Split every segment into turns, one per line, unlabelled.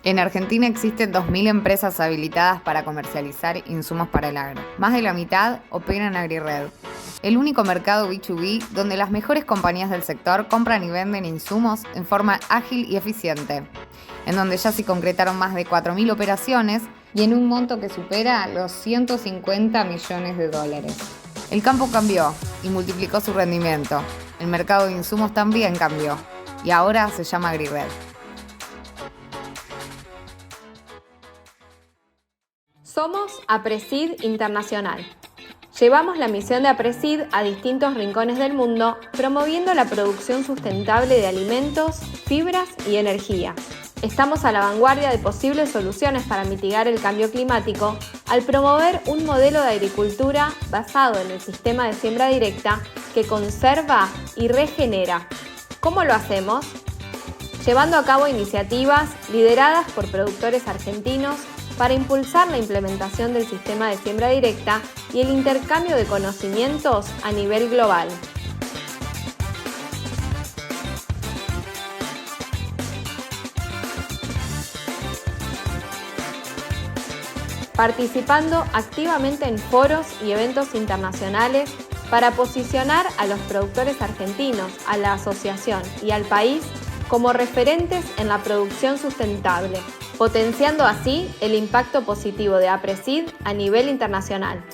En Argentina existen 2.000 empresas habilitadas para comercializar insumos para el agro. Más de la mitad operan en AgriRed, el único mercado B2B donde las mejores compañías del sector compran y venden insumos en forma ágil y eficiente, en donde ya se concretaron más de 4.000 operaciones y en un monto que supera los 150 millones de dólares. El campo cambió y multiplicó su rendimiento. El mercado de insumos también cambió y ahora se llama AgriRed.
Somos APRESID Internacional. Llevamos la misión de APRESID a distintos rincones del mundo, promoviendo la producción sustentable de alimentos, fibras y energía. Estamos a la vanguardia de posibles soluciones para mitigar el cambio climático al promover un modelo de agricultura basado en el sistema de siembra directa que conserva y regenera. ¿Cómo lo hacemos? Llevando a cabo iniciativas lideradas por productores argentinos para impulsar la implementación del sistema de siembra directa y el intercambio de conocimientos a nivel global. Participando activamente en foros y eventos internacionales para posicionar a los productores argentinos, a la asociación y al país como referentes en la producción sustentable, potenciando así el impacto positivo de APRESID a nivel internacional.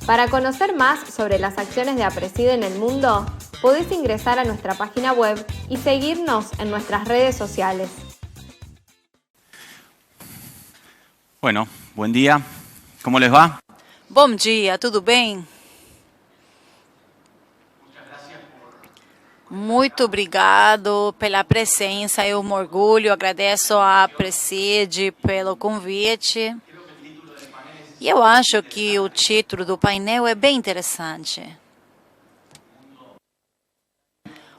Para conocer más sobre las acciones de APRESID en el mundo, podés ingresar a nuestra página web y seguirnos en nuestras redes sociales.
Bueno, buen dia. Como les va?
Bom dia, tudo bem? Muito obrigado pela presença, eu me orgulho, agradeço à APRESID pelo convite. E eu acho que o título do painel é bem interessante.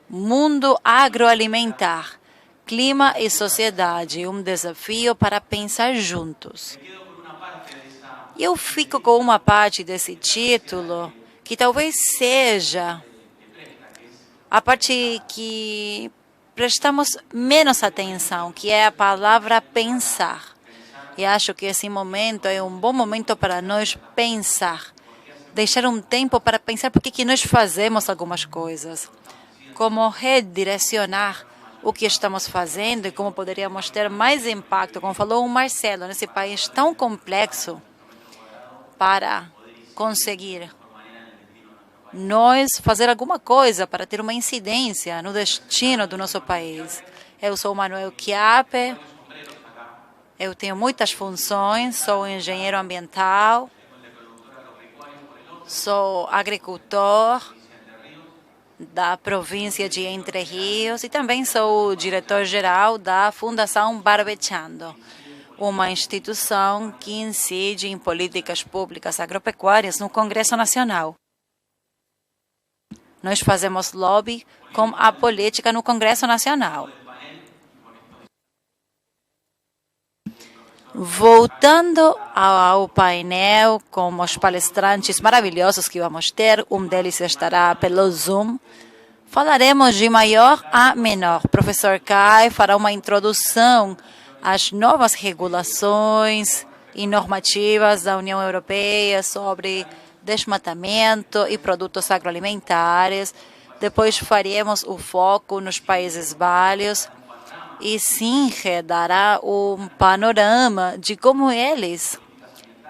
Mundo agroalimentar, clima e sociedade, um desafio para pensar juntos. E eu fico com uma parte desse título que talvez seja a parte que prestamos menos atenção, que é a palavra pensar. E acho que esse momento é um bom momento para nós pensar, deixar um tempo para pensar por que nós fazemos algumas coisas, como redirecionar o que estamos fazendo e como poderíamos ter mais impacto, como falou o Marcelo, nesse país tão complexo, para conseguir nós fazer alguma coisa para ter uma incidência no destino do nosso país. Eu sou Manuel Chiappe, eu tenho muitas funções, sou engenheiro ambiental, sou agricultor da província de Entre Rios e também sou o diretor-geral da Fundação Barbechando, uma instituição que incide em políticas públicas agropecuárias no Congresso Nacional. Nós fazemos lobby com a política no Congresso Nacional. Voltando ao painel com os palestrantes maravilhosos que vamos ter, um deles estará pelo Zoom, falaremos de maior a menor. O professor Kai fará uma introdução às novas regulações e normativas da União Europeia sobre desmatamento e produtos agroalimentares. Depois faremos o foco nos Países Baixos e Singe dará um panorama de como eles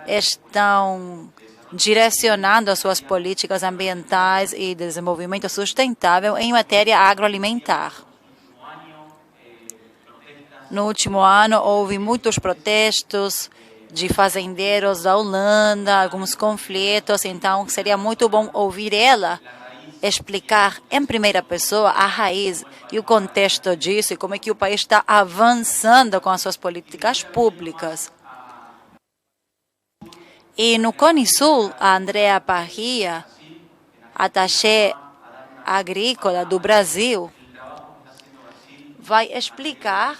estão direcionando as suas políticas ambientais e desenvolvimento sustentável em matéria agroalimentar. No último ano, houve muitos protestos de fazendeiros da Holanda, alguns conflitos, então seria muito bom ouvir ela explicar em primeira pessoa a raiz e o contexto disso e como é que o país está avançando com as suas políticas públicas. E no Cone Sul, a Andrea Parria, attaché agrícola do Brasil, vai explicar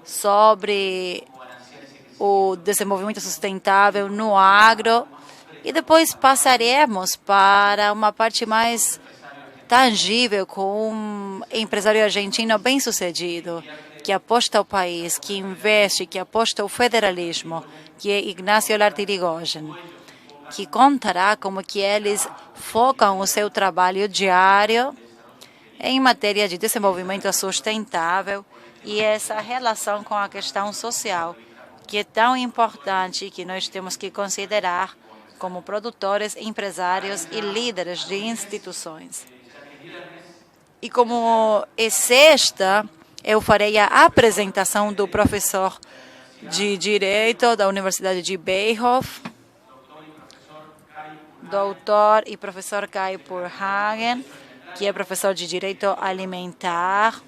sobre o desenvolvimento sustentável no agro e depois passaremos para uma parte mais tangível com um empresário argentino bem-sucedido, que aposta ao país, que investe, que aposta ao federalismo, que é Ignacio Lartirigoyen, que contará como que eles focam o seu trabalho diário em matéria de desenvolvimento sustentável e essa relação com a questão social, que é tão importante que nós temos que considerar como produtores, empresários e líderes de instituições. E como é sexta, eu farei a apresentação do professor de Direito da Universidade de Beirut, doutor e professor Kai Purhagen, que é professor de Direito Alimentar,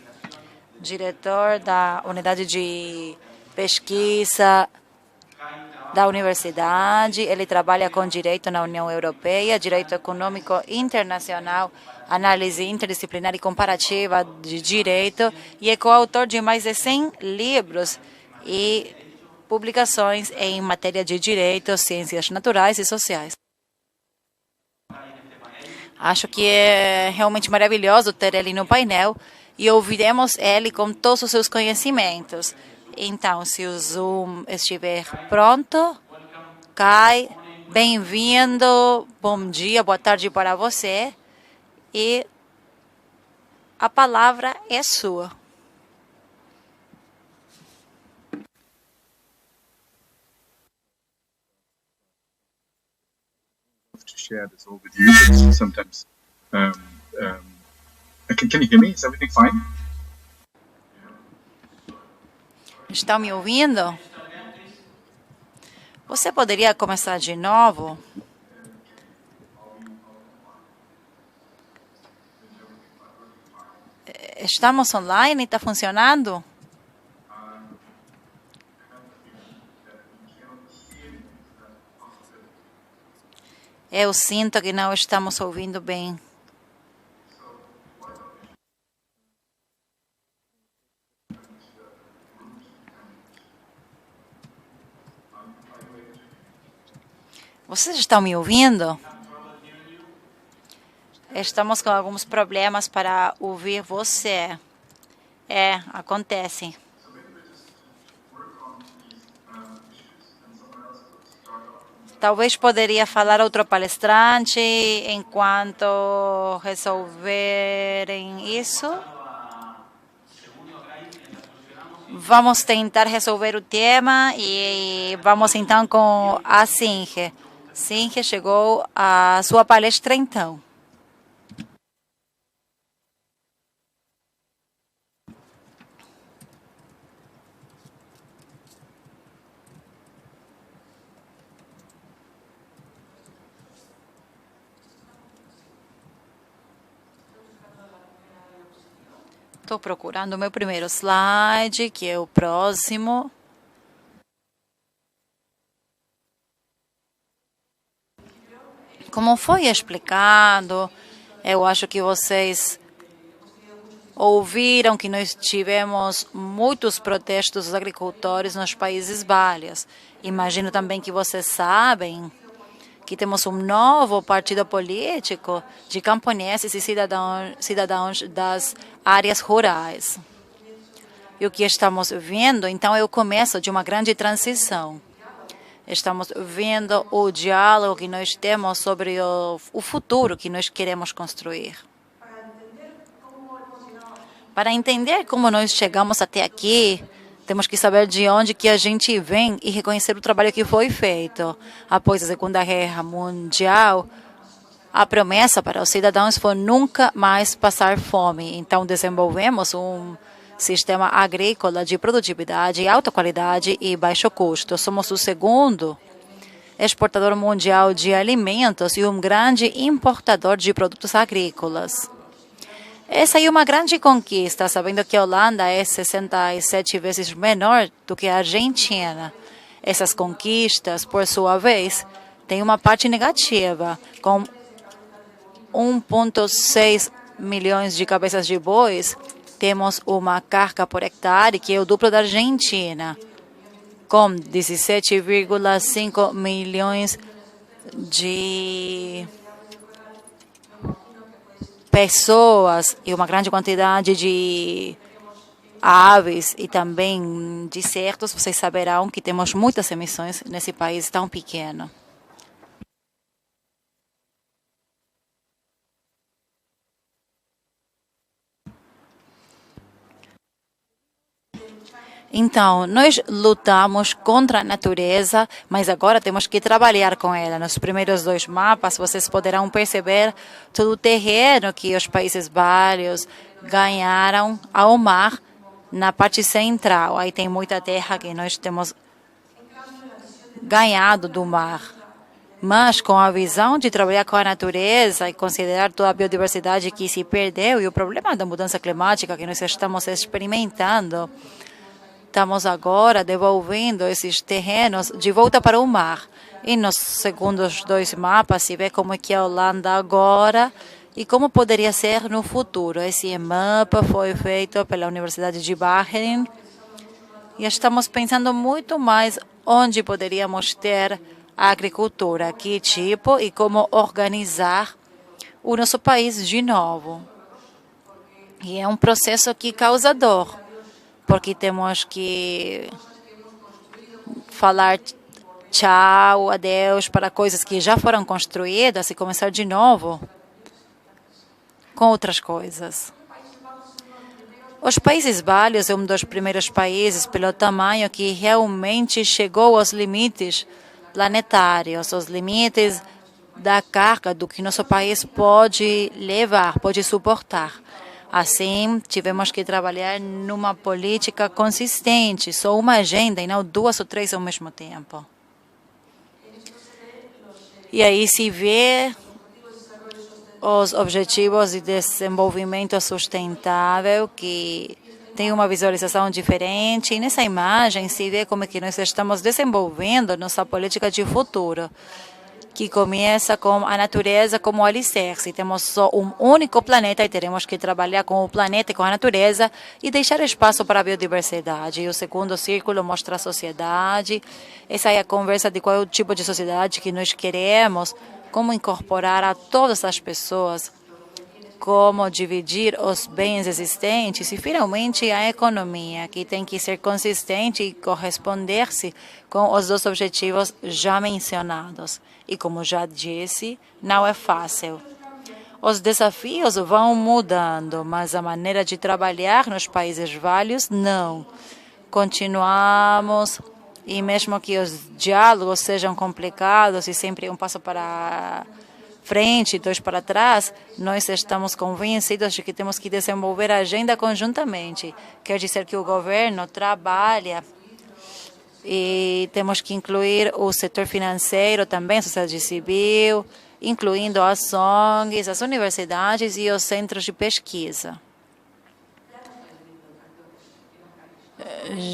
diretor da Unidade de Pesquisa da Universidade. Ele trabalha com Direito na União Europeia, Direito Econômico Internacional, Análise Interdisciplinar e Comparativa de Direito e é coautor de mais de 100 livros e publicações em matéria de Direito, Ciências Naturais e Sociais. Acho que é realmente maravilhoso ter ele no painel e ouviremos ele com todos os seus conhecimentos. Então, se o Zoom estiver pronto, Kai, bem-vindo, bom dia, boa tarde para você e a palavra é sua.
To share this all with you, but sometimes can you hear me? Is everything fine?
Estão me ouvindo? Você poderia começar de novo? Estamos online? Está funcionando? Eu sinto que não estamos ouvindo bem. Vocês estão me ouvindo? Estamos com alguns problemas para ouvir você. Acontece. Talvez poderia falar outro palestrante enquanto resolverem isso. Vamos tentar resolver o tema e vamos então com a Singe. Singe, chegou a sua palestra então. Estou procurando o meu primeiro slide, que é o próximo. Como foi explicado, eu acho que vocês ouviram que nós tivemos muitos protestos dos agricultores nos Países Baixos. Imagino também que vocês sabem que temos um novo partido político de camponeses e cidadãos das áreas rurais. E o que estamos vendo, então, é o começo de uma grande transição. Estamos vendo o diálogo que nós temos sobre o futuro que nós queremos construir. Para entender como nós chegamos até aqui, temos que saber de onde que a gente vem e reconhecer o trabalho que foi feito. Após a Segunda Guerra Mundial, a promessa para os cidadãos foi nunca mais passar fome. Então, desenvolvemos um sistema agrícola de produtividade, alta qualidade e baixo custo. Somos o segundo exportador mundial de alimentos e um grande importador de produtos agrícolas. Essa é uma grande conquista, sabendo que a Holanda é 67 vezes menor do que a Argentina. Essas conquistas, por sua vez, têm uma parte negativa, com 1,6 milhões de cabeças de bois, temos uma carga por hectare que é o duplo da Argentina. com 17,5 milhões de pessoas e uma grande quantidade de aves e também de insetos, vocês saberão que temos muitas emissões nesse país tão pequeno. Então, nós lutamos contra a natureza, mas agora temos que trabalhar com ela. Nos primeiros 2 mapas, vocês poderão perceber todo o terreno que os Países Baixos ganharam ao mar na parte central. Aí tem muita terra que nós temos ganhado do mar. Mas com a visão de trabalhar com a natureza e considerar toda a biodiversidade que se perdeu e o problema da mudança climática que nós estamos experimentando, estamos agora devolvendo esses terrenos de volta para o mar. E nos segundos 2 mapas se vê como é que é a Holanda agora e como poderia ser no futuro. Esse mapa foi feito pela Universidade de Wageningen e estamos pensando muito mais onde poderíamos ter a agricultura, que tipo e como organizar o nosso país de novo. E é um processo que causa dor, porque temos que falar tchau, adeus para coisas que já foram construídas e começar de novo com outras coisas. Os Países Baixos é um dos primeiros países pelo tamanho que realmente chegou aos limites planetários, aos limites da carga do que nosso país pode levar, pode suportar. Assim, tivemos que trabalhar numa política consistente, só uma agenda e não 2 ou 3 ao mesmo tempo. E aí se vê os Objetivos de Desenvolvimento Sustentável, que tem uma visualização diferente. E nessa imagem se vê como é que nós estamos desenvolvendo nossa política de futuro, que começa com a natureza como alicerce. Temos só um único planeta e teremos que trabalhar com o planeta e com a natureza e deixar espaço para a biodiversidade. E o segundo círculo mostra a sociedade. Essa é a conversa de qual é o tipo de sociedade que nós queremos, como incorporar a todas as pessoas, como dividir os bens existentes e, finalmente, a economia, que tem que ser consistente e corresponder-se com os 2 objetivos já mencionados. E, como já disse, não é fácil. Os desafios vão mudando, mas a maneira de trabalhar nos Países Baixos, não. Continuamos, e mesmo que os diálogos sejam complicados e sempre um passo para frente, 2 para trás, nós estamos convencidos de que temos que desenvolver a agenda conjuntamente. Quer dizer que o governo trabalha e temos que incluir o setor financeiro também, a sociedade civil, incluindo as ONGs, as universidades e os centros de pesquisa.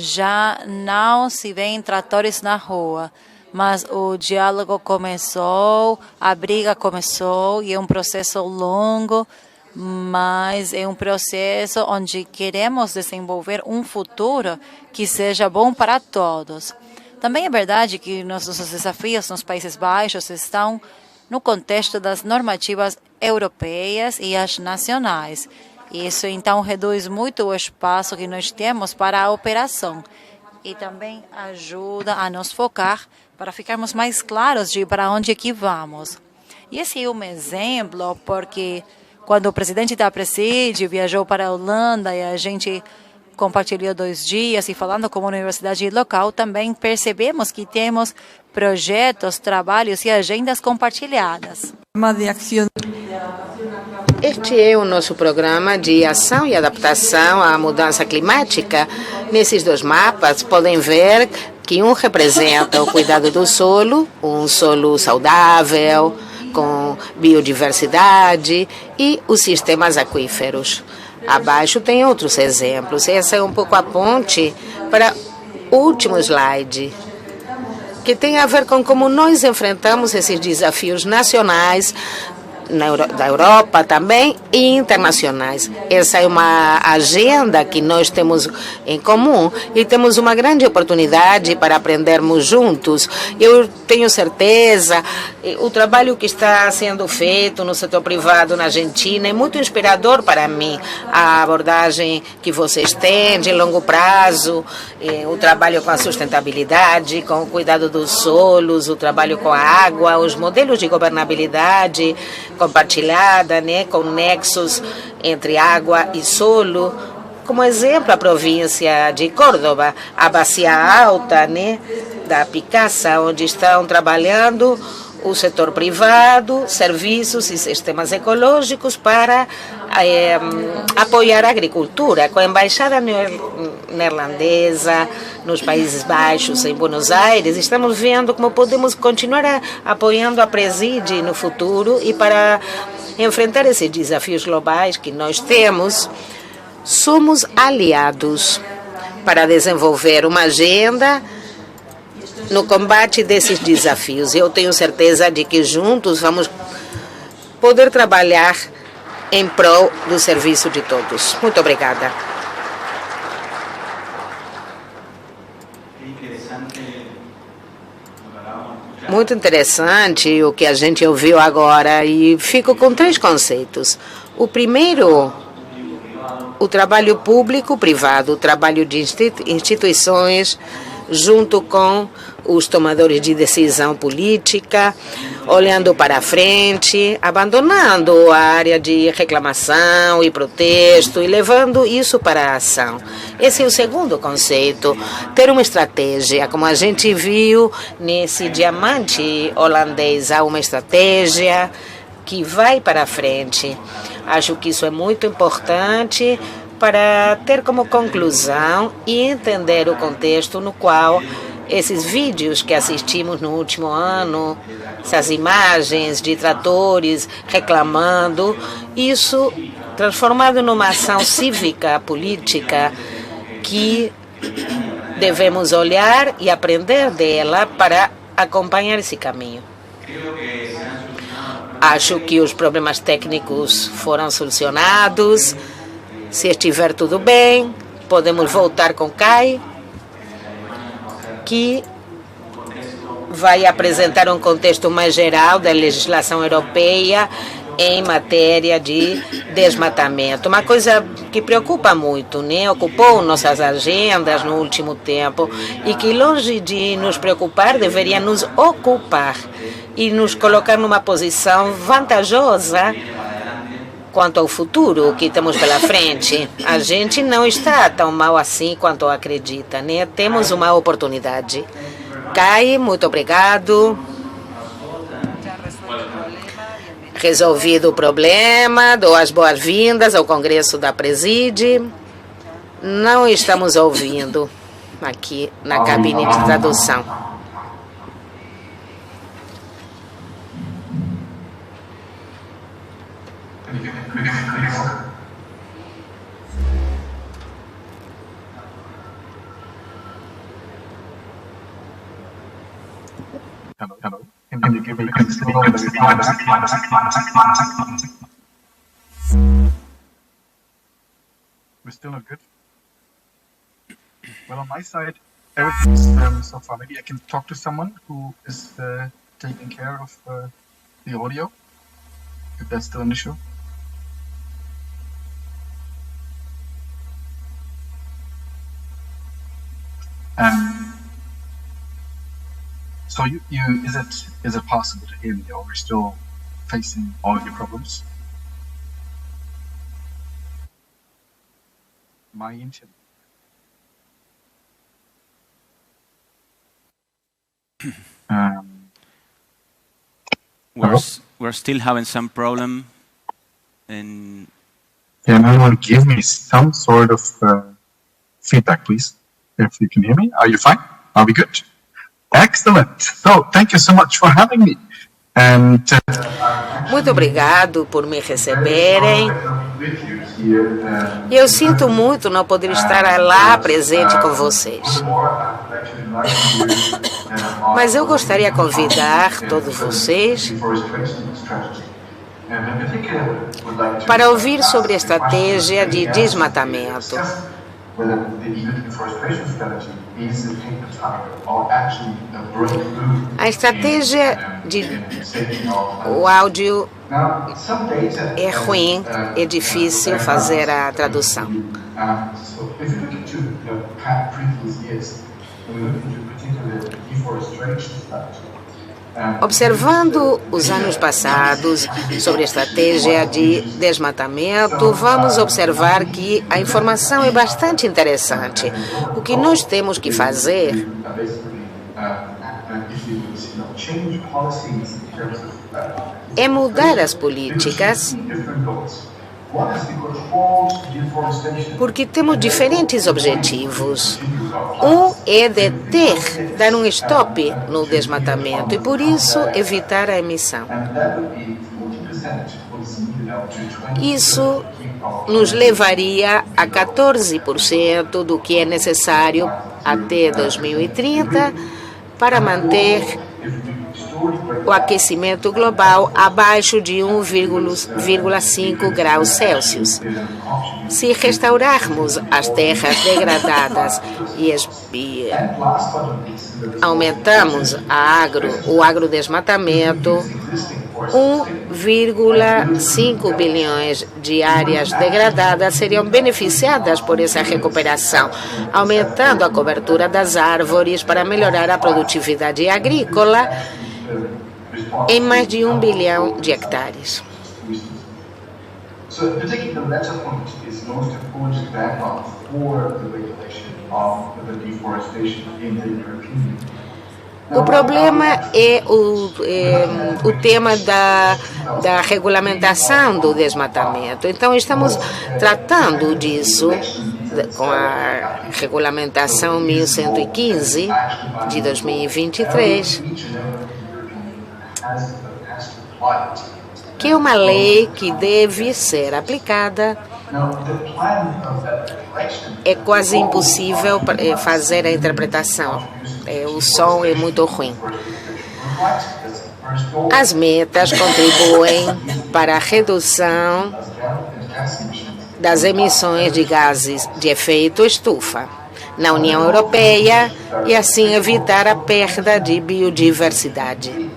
Já não se vêem tratores na rua, mas o diálogo começou, a briga começou e é um processo longo, mas é um processo onde queremos desenvolver um futuro que seja bom para todos. Também é verdade que nossos desafios nos Países Baixos estão no contexto das normativas europeias e as nacionais. Isso, então, reduz muito o espaço que nós temos para a operação e também ajuda a nos focar para ficarmos mais claros de para onde é que vamos. E esse é um exemplo, porque quando o presidente da Presídio viajou para a Holanda e a gente compartilhou 2 dias e falando com a universidade local, também percebemos que temos projetos, trabalhos e agendas compartilhadas.
Este é o nosso programa de ação e adaptação à mudança climática. Nesses 2 mapas, podem ver que um representa o cuidado do solo, um solo saudável, com biodiversidade e os sistemas aquíferos. Abaixo tem outros exemplos. Essa é um pouco a ponte para o último slide, que tem a ver com como nós enfrentamos esses desafios nacionais da Europa também e internacionais. Essa é uma agenda que nós temos em comum e temos uma grande oportunidade para aprendermos juntos. Eu tenho certeza, o trabalho que está sendo feito no setor privado na Argentina é muito inspirador para mim. A abordagem que vocês têm de longo prazo, o trabalho com a sustentabilidade, com o cuidado dos solos, o trabalho com a água, os modelos de governabilidade compartilhada, né, com nexos entre água e solo. Como exemplo, a província de Córdoba, a Bacia Alta, né, da Picasa, onde estão trabalhando o setor privado, serviços e sistemas ecológicos para apoiar a agricultura. Com a embaixada neerlandesa nos Países Baixos, em Buenos Aires, estamos vendo como podemos continuar apoiando a Preside no futuro e para enfrentar esses desafios globais que nós temos, somos aliados para desenvolver uma agenda no combate desses desafios. Eu tenho certeza de que juntos vamos poder trabalhar em prol do serviço de todos. Muito obrigada. Muito interessante o que a gente ouviu agora e fico com 3 conceitos. O primeiro, o trabalho público-privado, o trabalho de instituições junto com os tomadores de decisão política, olhando para frente, abandonando a área de reclamação e protesto e levando isso para a ação. Esse é o segundo conceito, ter uma estratégia. Como a gente viu nesse diamante holandês, há uma estratégia que vai para frente. Acho que isso é muito importante para ter como conclusão e entender o contexto no qual esses vídeos que assistimos no último ano, essas imagens de tratores reclamando, isso transformado numa ação cívica, política, que devemos olhar e aprender dela para acompanhar esse caminho. Acho que os problemas técnicos foram solucionados. Se estiver tudo bem, podemos voltar com Kai, que vai apresentar um contexto mais geral da legislação europeia em matéria de desmatamento. Uma coisa que preocupa muito, né? Ocupou nossas agendas no último tempo e que, longe de nos preocupar, deveria nos ocupar e nos colocar numa posição vantajosa quanto ao futuro que temos pela frente. A gente não está tão mal assim quanto acredita, né? Temos uma oportunidade. Kai, muito obrigado. Resolvido o problema, dou as boas-vindas ao Congresso da Preside. Não estamos ouvindo aqui na cabine de tradução.
Hello. Can you give me a We're still not good. Well, on my side, everything's so far. Maybe I can talk to someone who is taking care of the audio, if that's still an issue. So is it possible to hear me, or we're still facing audio problems? My internet.
We're still having some problem. And
can anyone give me some sort of feedback, please? If you can hear me, are you fine? Are we good? Excellent. So, thank you so much for having me. And
muito obrigado por me receberem. Eu sinto muito não poder estar lá presente com vocês. Mas eu gostaria de convidar todos vocês para ouvir sobre a estratégia de desmatamento. A estratégia de... O áudio é ruim, é difícil fazer a tradução. Observando os anos passados sobre a estratégia de desmatamento, vamos observar que a informação é bastante interessante. O que nós temos que fazer é mudar as políticas, porque temos diferentes objetivos. Um é deter, dar um stop no desmatamento e, por isso, evitar a emissão. Isso nos levaria a 14% do que é necessário até 2030 para manter o aquecimento global abaixo de 1,5 graus Celsius. Se restaurarmos as terras degradadas e aumentamos o agrodesmatamento, 1,5 bilhões de áreas degradadas seriam beneficiadas por essa recuperação, aumentando a cobertura das árvores para melhorar a produtividade agrícola em mais de 1 bilhão de hectares. O problema é o tema da regulamentação do desmatamento. Então, estamos tratando disso com a regulamentação 1115 de 2023, que é uma lei que deve ser aplicada. É quase impossível fazer a interpretação. O som é muito ruim. As metas contribuem para a redução das emissões de gases de efeito estufa na União Europeia e assim evitar a perda de biodiversidade.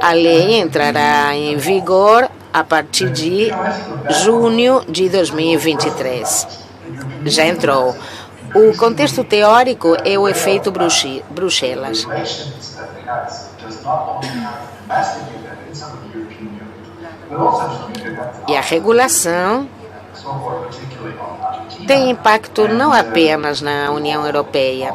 A lei entrará em vigor a partir de junho de 2023. Já entrou. O contexto teórico é o efeito Bruxelas. E a regulação tem impacto não apenas na União Europeia,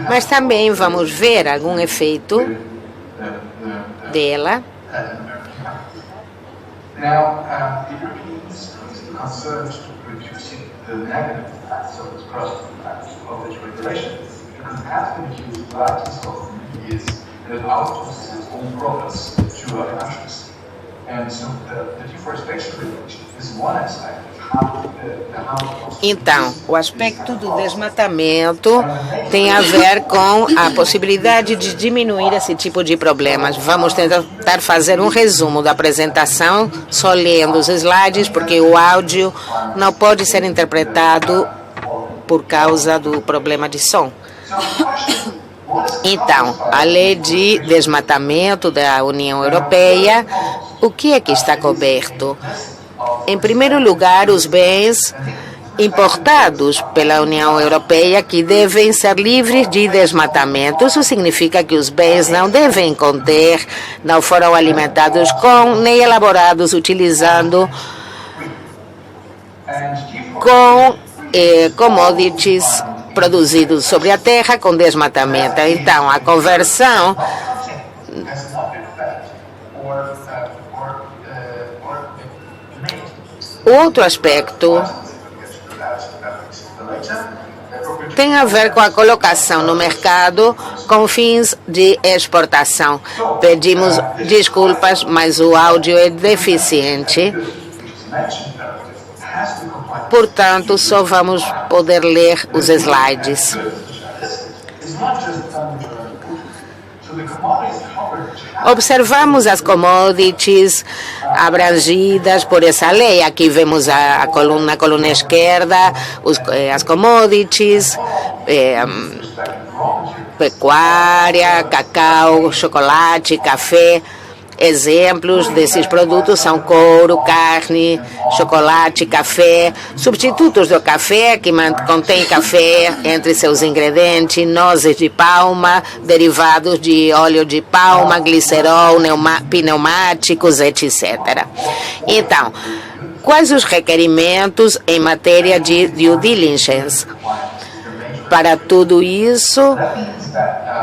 mas também vamos ver algum efeito dela. Então, o aspecto do desmatamento tem a ver com a possibilidade de diminuir esse tipo de problemas. Vamos tentar fazer um resumo da apresentação, só lendo os slides, porque o áudio não pode ser interpretado por causa do problema de som. Então, a lei de desmatamento da União Europeia, o que é que está coberto? Em primeiro lugar, os bens importados pela União Europeia que devem ser livres de desmatamento. Isso significa que os bens não devem conter, não foram alimentados com, nem elaborados utilizando com commodities produzidos sobre a terra com desmatamento. Então, a conversão outro aspecto tem a ver com a colocação no mercado com fins de exportação. Pedimos desculpas, mas o áudio é deficiente. Portanto, só vamos poder ler os slides. Observamos as commodities abrangidas por essa lei. Aqui vemos na coluna esquerda as commodities, pecuária, cacau, chocolate, café. Exemplos desses produtos são couro, carne, chocolate, café, substitutos do café que contém café entre seus ingredientes, nozes de palma, derivados de óleo de palma, glicerol, pneumáticos, etc. Então, quais os requerimentos em matéria de due diligence? Para tudo isso,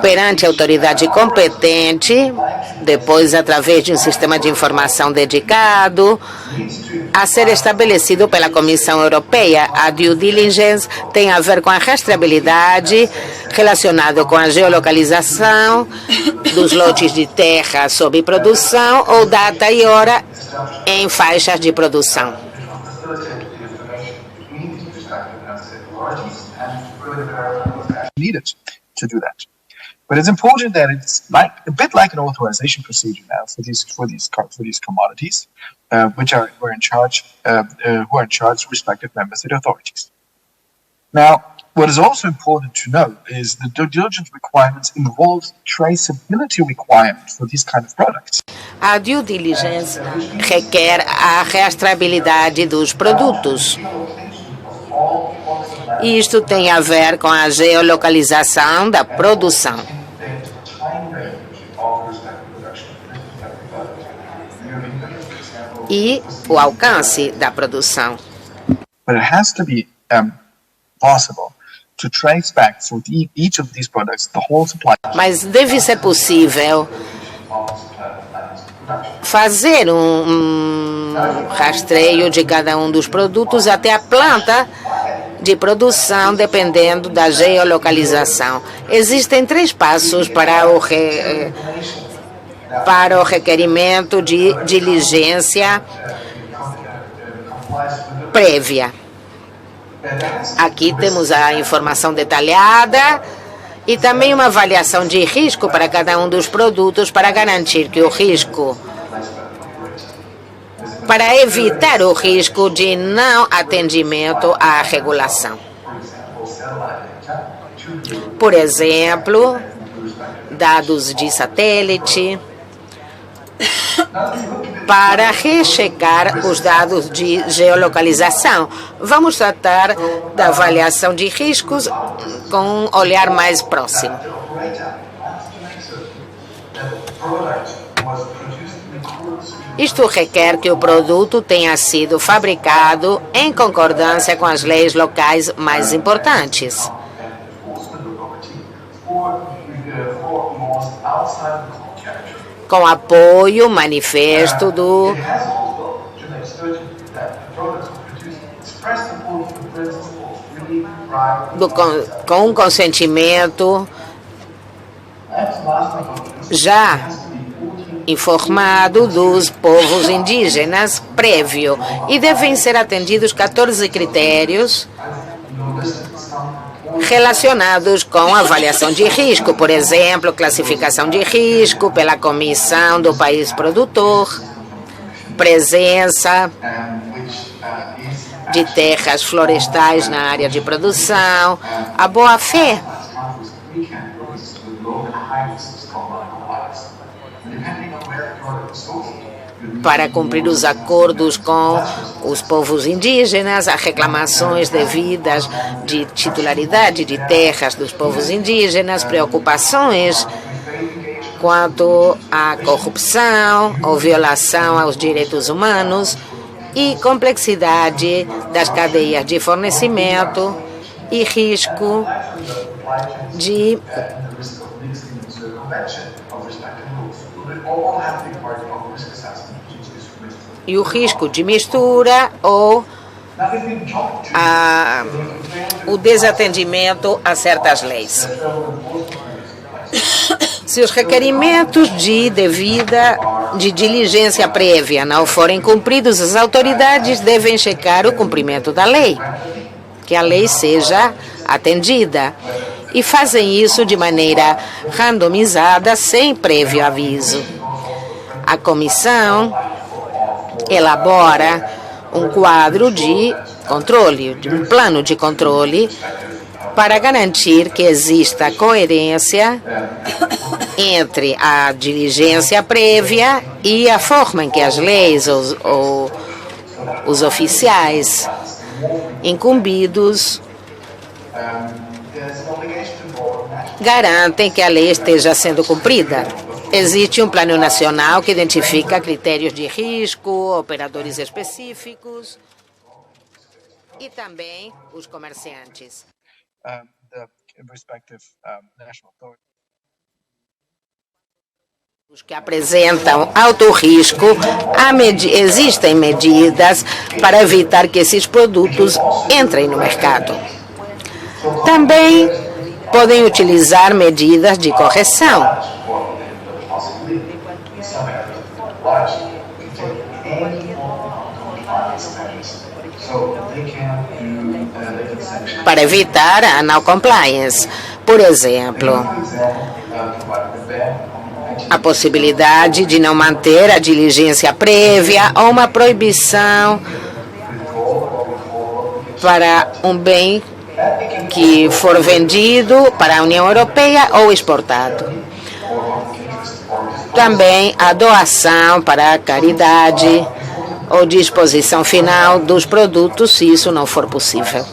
perante a autoridade competente, depois através de um sistema de informação dedicado, a ser estabelecido pela Comissão Europeia. A due diligence tem a ver com a rastreabilidade relacionado com a geolocalização dos lotes de terra sob produção ou data e hora em faixas de produção.
Needed to do that. But it's important that it's a bit like an authorization procedure now for these commodities, which are who are in charge respective member state authorities. Now, what is also important to know is the due diligence requirements involve traceability requirements for these kind of products.
A due diligence requer a rastreabilidade dos produtos. Isto tem a ver com a geolocalização da produção. E o alcance da produção.
But it has to be possible to trace back for each of these products the whole supply.
Mas deve ser possível fazer um rastreio de cada um dos produtos até a planta de produção, dependendo da geolocalização. Existem 3 passos para o requerimento de diligência prévia. Aqui temos a informação detalhada e também uma avaliação de risco para cada um dos produtos para garantir que o risco, para evitar o risco de não atendimento à regulação. Por exemplo, dados de satélite, para rechecar os dados de geolocalização. Vamos tratar da avaliação de riscos com um olhar mais próximo. Isto requer que o produto tenha sido fabricado em concordância com as leis locais mais importantes. Com apoio manifesto com um consentimento já informado dos povos indígenas prévio, e devem ser atendidos 14 critérios relacionados com avaliação de risco, por exemplo, classificação de risco pela comissão do país produtor, presença de terras florestais na área de produção, a boa-fé, para cumprir os acordos com os povos indígenas, as reclamações devidas de titularidade de terras dos povos indígenas, preocupações quanto à corrupção ou violação aos direitos humanos e complexidade das cadeias de fornecimento e risco de o risco de mistura ou o desatendimento a certas leis. Se os requerimentos de diligência prévia não forem cumpridos, as autoridades devem checar o cumprimento da lei, que a lei seja atendida, e fazem isso de maneira randomizada, sem prévio aviso. A comissão elabora um quadro de controle, um plano de controle, para garantir que exista coerência entre a diligência prévia e a forma em que as leis ou os oficiais incumbidos garantem que a lei esteja sendo cumprida. Existe um plano nacional que identifica critérios de risco, operadores específicos e também os comerciantes. Os que apresentam alto risco, existem medidas para evitar que esses produtos entrem no mercado. Também podem utilizar medidas de correção. Para evitar a não compliance. Por exemplo, a possibilidade de não manter a diligência prévia ou uma proibição para um bem que for vendido para a União Europeia ou exportado. Também a doação para a caridade ou disposição final dos produtos, se isso não for possível.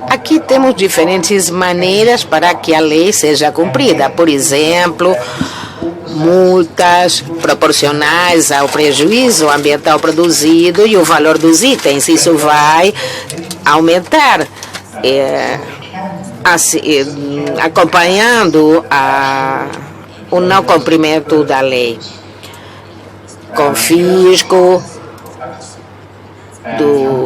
Aqui temos diferentes maneiras para que a lei seja cumprida. Por exemplo, multas proporcionais ao prejuízo ambiental produzido e o valor dos itens. Isso vai aumentar, acompanhando o não cumprimento da lei. Confisco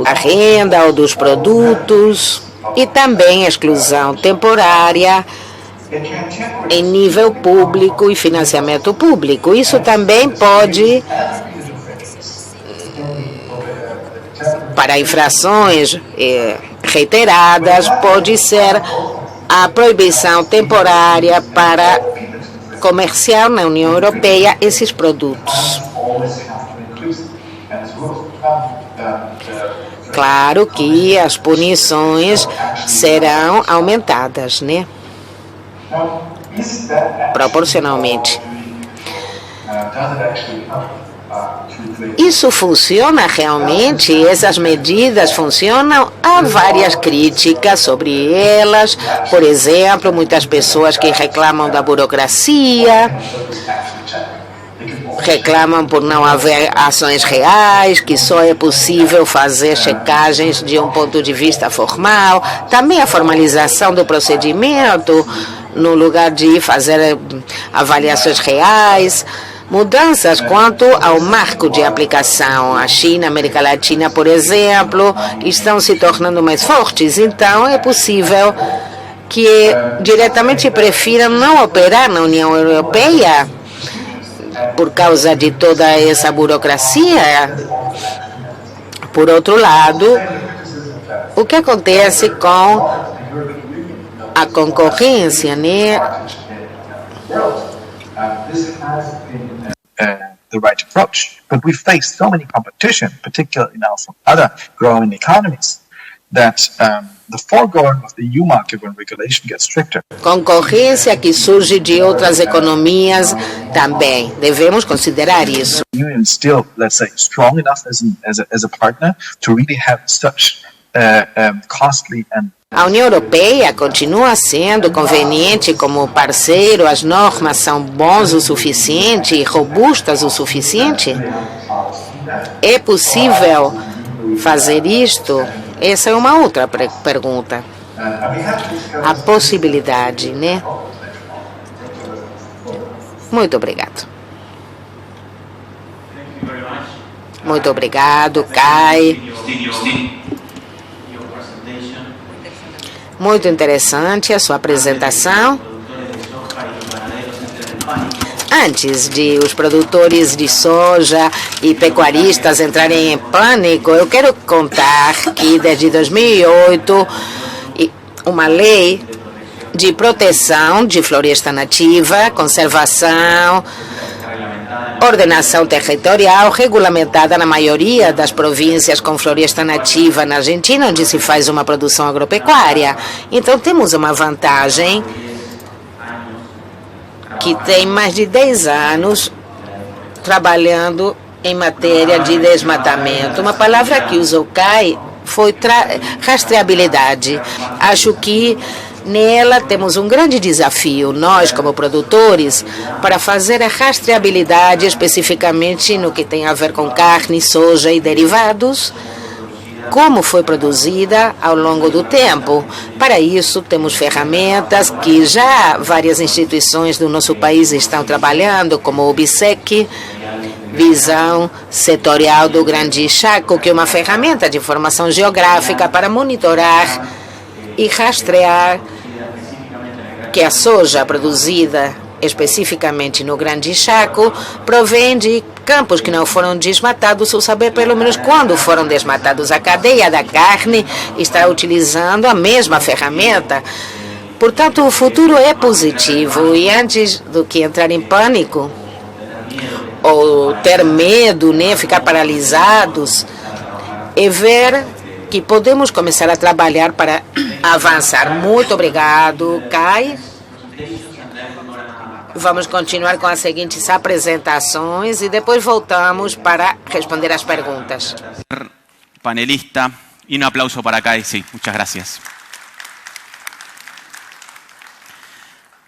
da renda ou dos produtos e também exclusão temporária em nível público e financiamento público. Isso também pode, para infrações reiteradas, pode ser a proibição temporária para comerciar na União Europeia esses produtos. Claro que as punições serão aumentadas, né? Proporcionalmente. Isso funciona realmente? Essas medidas funcionam? Há várias críticas sobre elas. Por exemplo, muitas pessoas que reclamam da burocracia, reclamam por não haver ações reais, que só é possível fazer checagens de um ponto de vista formal. Também a formalização do procedimento, no lugar de fazer avaliações reais. Mudanças quanto ao marco de aplicação. A China, a América Latina, por exemplo, estão se tornando mais fortes. Então, é possível que diretamente prefiram não operar na União Europeia por causa de toda essa burocracia. Por outro lado, o que acontece com a concorrência, né?
The right approach, but we face so many competition, particularly now from other growing economies, that the foregoing of the EU market when regulation gets stricter.
Concorrência que surge de outras economias também. Devemos considerar isso.
The Union is still, let's say, strong enough as a partner to really have such costly and
A União Europeia continua sendo conveniente como parceiro, as normas são bons o suficiente e robustas o suficiente? É possível fazer isto? Essa é uma outra pergunta. A possibilidade, né? Muito obrigado. Muito obrigado, Kai. Muito interessante a sua apresentação. Antes de os produtores de soja e pecuaristas entrarem em pânico, eu quero contar que desde 2008, uma lei de proteção de floresta nativa, conservação, ordenação territorial regulamentada na maioria das províncias com floresta nativa na Argentina, onde se faz uma produção agropecuária. Então, temos uma vantagem que tem mais de 10 anos trabalhando em matéria de desmatamento. Uma palavra que usou Kai foi rastreabilidade. Acho que nela temos um grande desafio, nós como produtores, para fazer a rastreabilidade especificamente no que tem a ver com carne, soja e derivados, como foi produzida ao longo do tempo. Para isso, temos ferramentas que já várias instituições do nosso país estão trabalhando, como o BSEC, Visão Setorial do Grande Chaco, que é uma ferramenta de informação geográfica para monitorar e rastrear que a soja produzida especificamente no Grande Chaco provém de campos que não foram desmatados, ou saber pelo menos quando foram desmatados. A cadeia da carne está utilizando a mesma ferramenta. Portanto, o futuro é positivo e antes do que entrar em pânico ou ter medo, ficar paralisados, é ver que podemos começar a trabalhar para avançar. Muito obrigado, Kai. Vamos continuar com as seguintes apresentações e depois voltamos para responder as perguntas.
Panelista, y un aplauso para Kai. Sí, muchas gracias.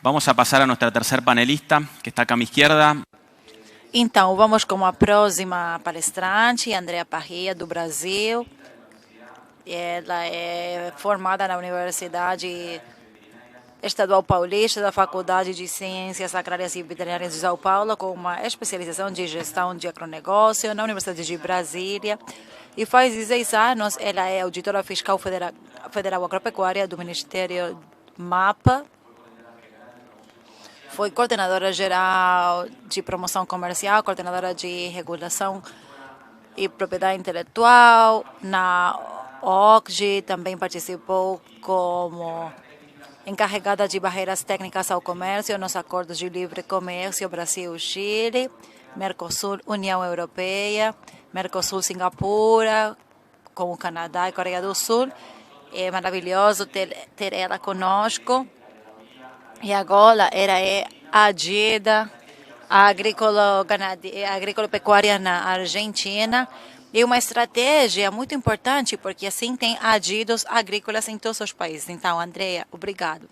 Vamos a pasar a nuestra tercer panelista, que está acá a mi izquierda.
Então, vamos com a próxima palestrante, Andrea Parrilla, do Brasil. Ela é formada na Universidade Estadual Paulista da Faculdade de Ciências Agrárias e Veterinárias de São Paulo, com uma especialização de gestão de agronegócio na Universidade de Brasília. E faz 16 anos, ela é auditora fiscal federal agropecuária do Ministério MAPA. Foi coordenadora geral de promoção comercial, coordenadora de regulação e propriedade intelectual na OCDE. Também participou como encarregada de barreiras técnicas ao comércio nos acordos de livre comércio Brasil-Chile, Mercosul, União Europeia, Mercosul-Singapura, com o Canadá e Coreia do Sul. É maravilhoso ter ela conosco. E agora ela é agida agrícola-pecuária na Argentina. E uma estratégia muito importante, porque assim tem adidos agrícolas em todos os países. Então, Andrea, obrigado.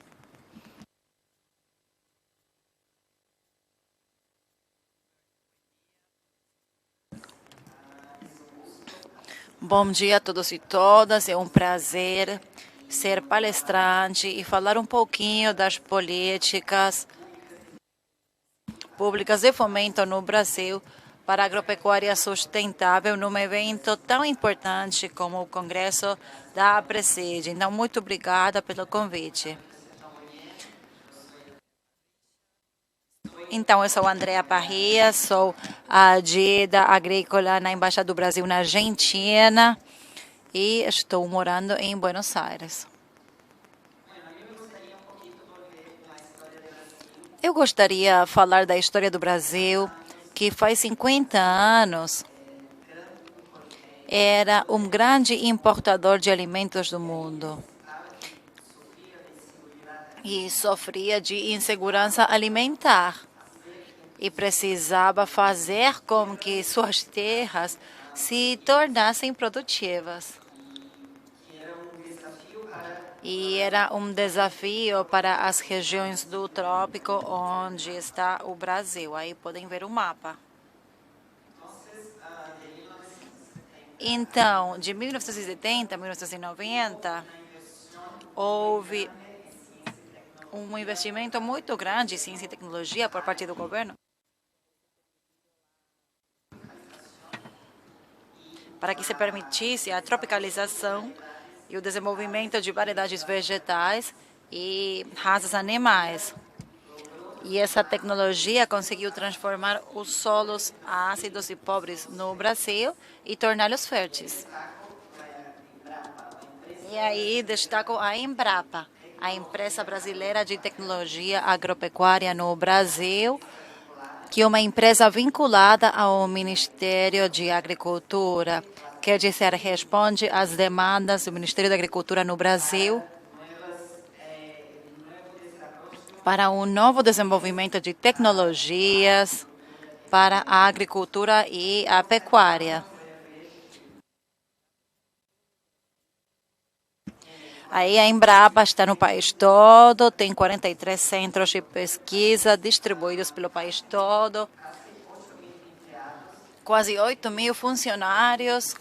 Bom dia a todos e todas. É um prazer ser palestrante e falar um pouquinho das políticas públicas de fomento no Brasil para a agropecuária sustentável num evento tão importante como o Congresso da APRESID. Então, muito obrigada pelo convite. Então, eu sou Andrea Parrilla, sou agida agrícola na Embaixada do Brasil na Argentina e estou morando em Buenos Aires. Eu gostaria de falar da história do Brasil, que faz 50 anos era um grande importador de alimentos do mundo e sofria de insegurança alimentar e precisava fazer com que suas terras se tornassem produtivas. E era um desafio para as regiões do trópico onde está o Brasil. Aí podem ver o mapa. Então, de 1970 a 1990, houve um investimento muito grande em ciência e tecnologia por parte do governo para que se permitisse a tropicalização e o desenvolvimento de variedades vegetais e raças animais. E essa tecnologia conseguiu transformar os solos ácidos e pobres no Brasil e torná-los férteis. E aí destaco a Embrapa, a empresa brasileira de tecnologia agropecuária no Brasil, que é uma empresa vinculada ao Ministério de Agricultura, quer dizer, responde às demandas do Ministério da Agricultura no Brasil para um novo desenvolvimento de tecnologias para a agricultura e a pecuária. Aí a Embrapa está no país todo, tem 43 centros de pesquisa distribuídos pelo país todo, quase 8.000 funcionários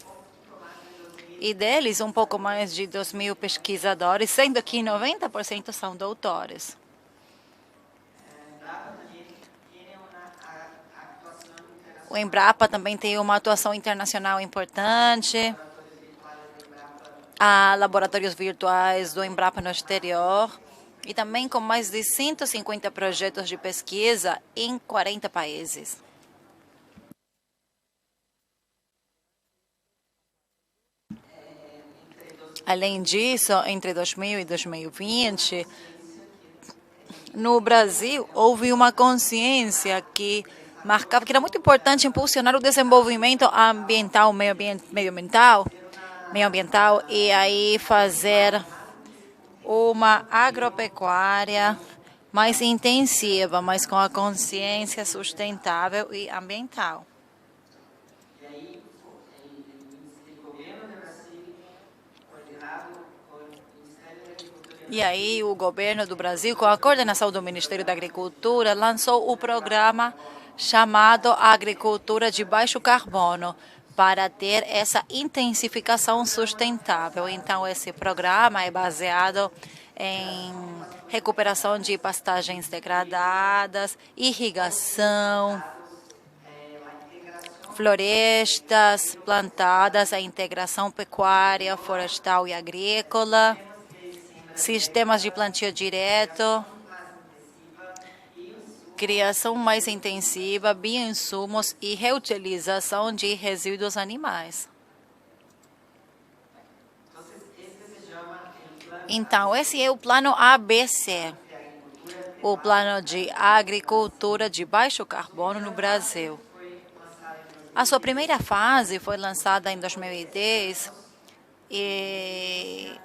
e deles um pouco mais de 2.000 pesquisadores, sendo que 90% são doutores. O Embrapa também tem uma atuação internacional importante. Há laboratórios virtuais do Embrapa no exterior e também com mais de 150 projetos de pesquisa em 40 países. Além disso, entre 2000 e 2020, no Brasil houve uma consciência que marcava que era muito importante impulsionar o desenvolvimento ambiental, meio ambiental e aí fazer uma agropecuária mais intensiva, mas com a consciência sustentável e ambiental. E aí o governo do Brasil, com a coordenação do Ministério da Agricultura, lançou o programa chamado Agricultura de Baixo Carbono, para ter essa intensificação sustentável. Então, esse programa é baseado em recuperação de pastagens degradadas, irrigação, florestas plantadas, a integração pecuária, florestal e agrícola, sistemas de plantio direto, criação mais intensiva, bioinsumos e reutilização de resíduos animais. Então, esse é o plano ABC, o plano de agricultura de baixo carbono no Brasil. A sua primeira fase foi lançada em 2010 e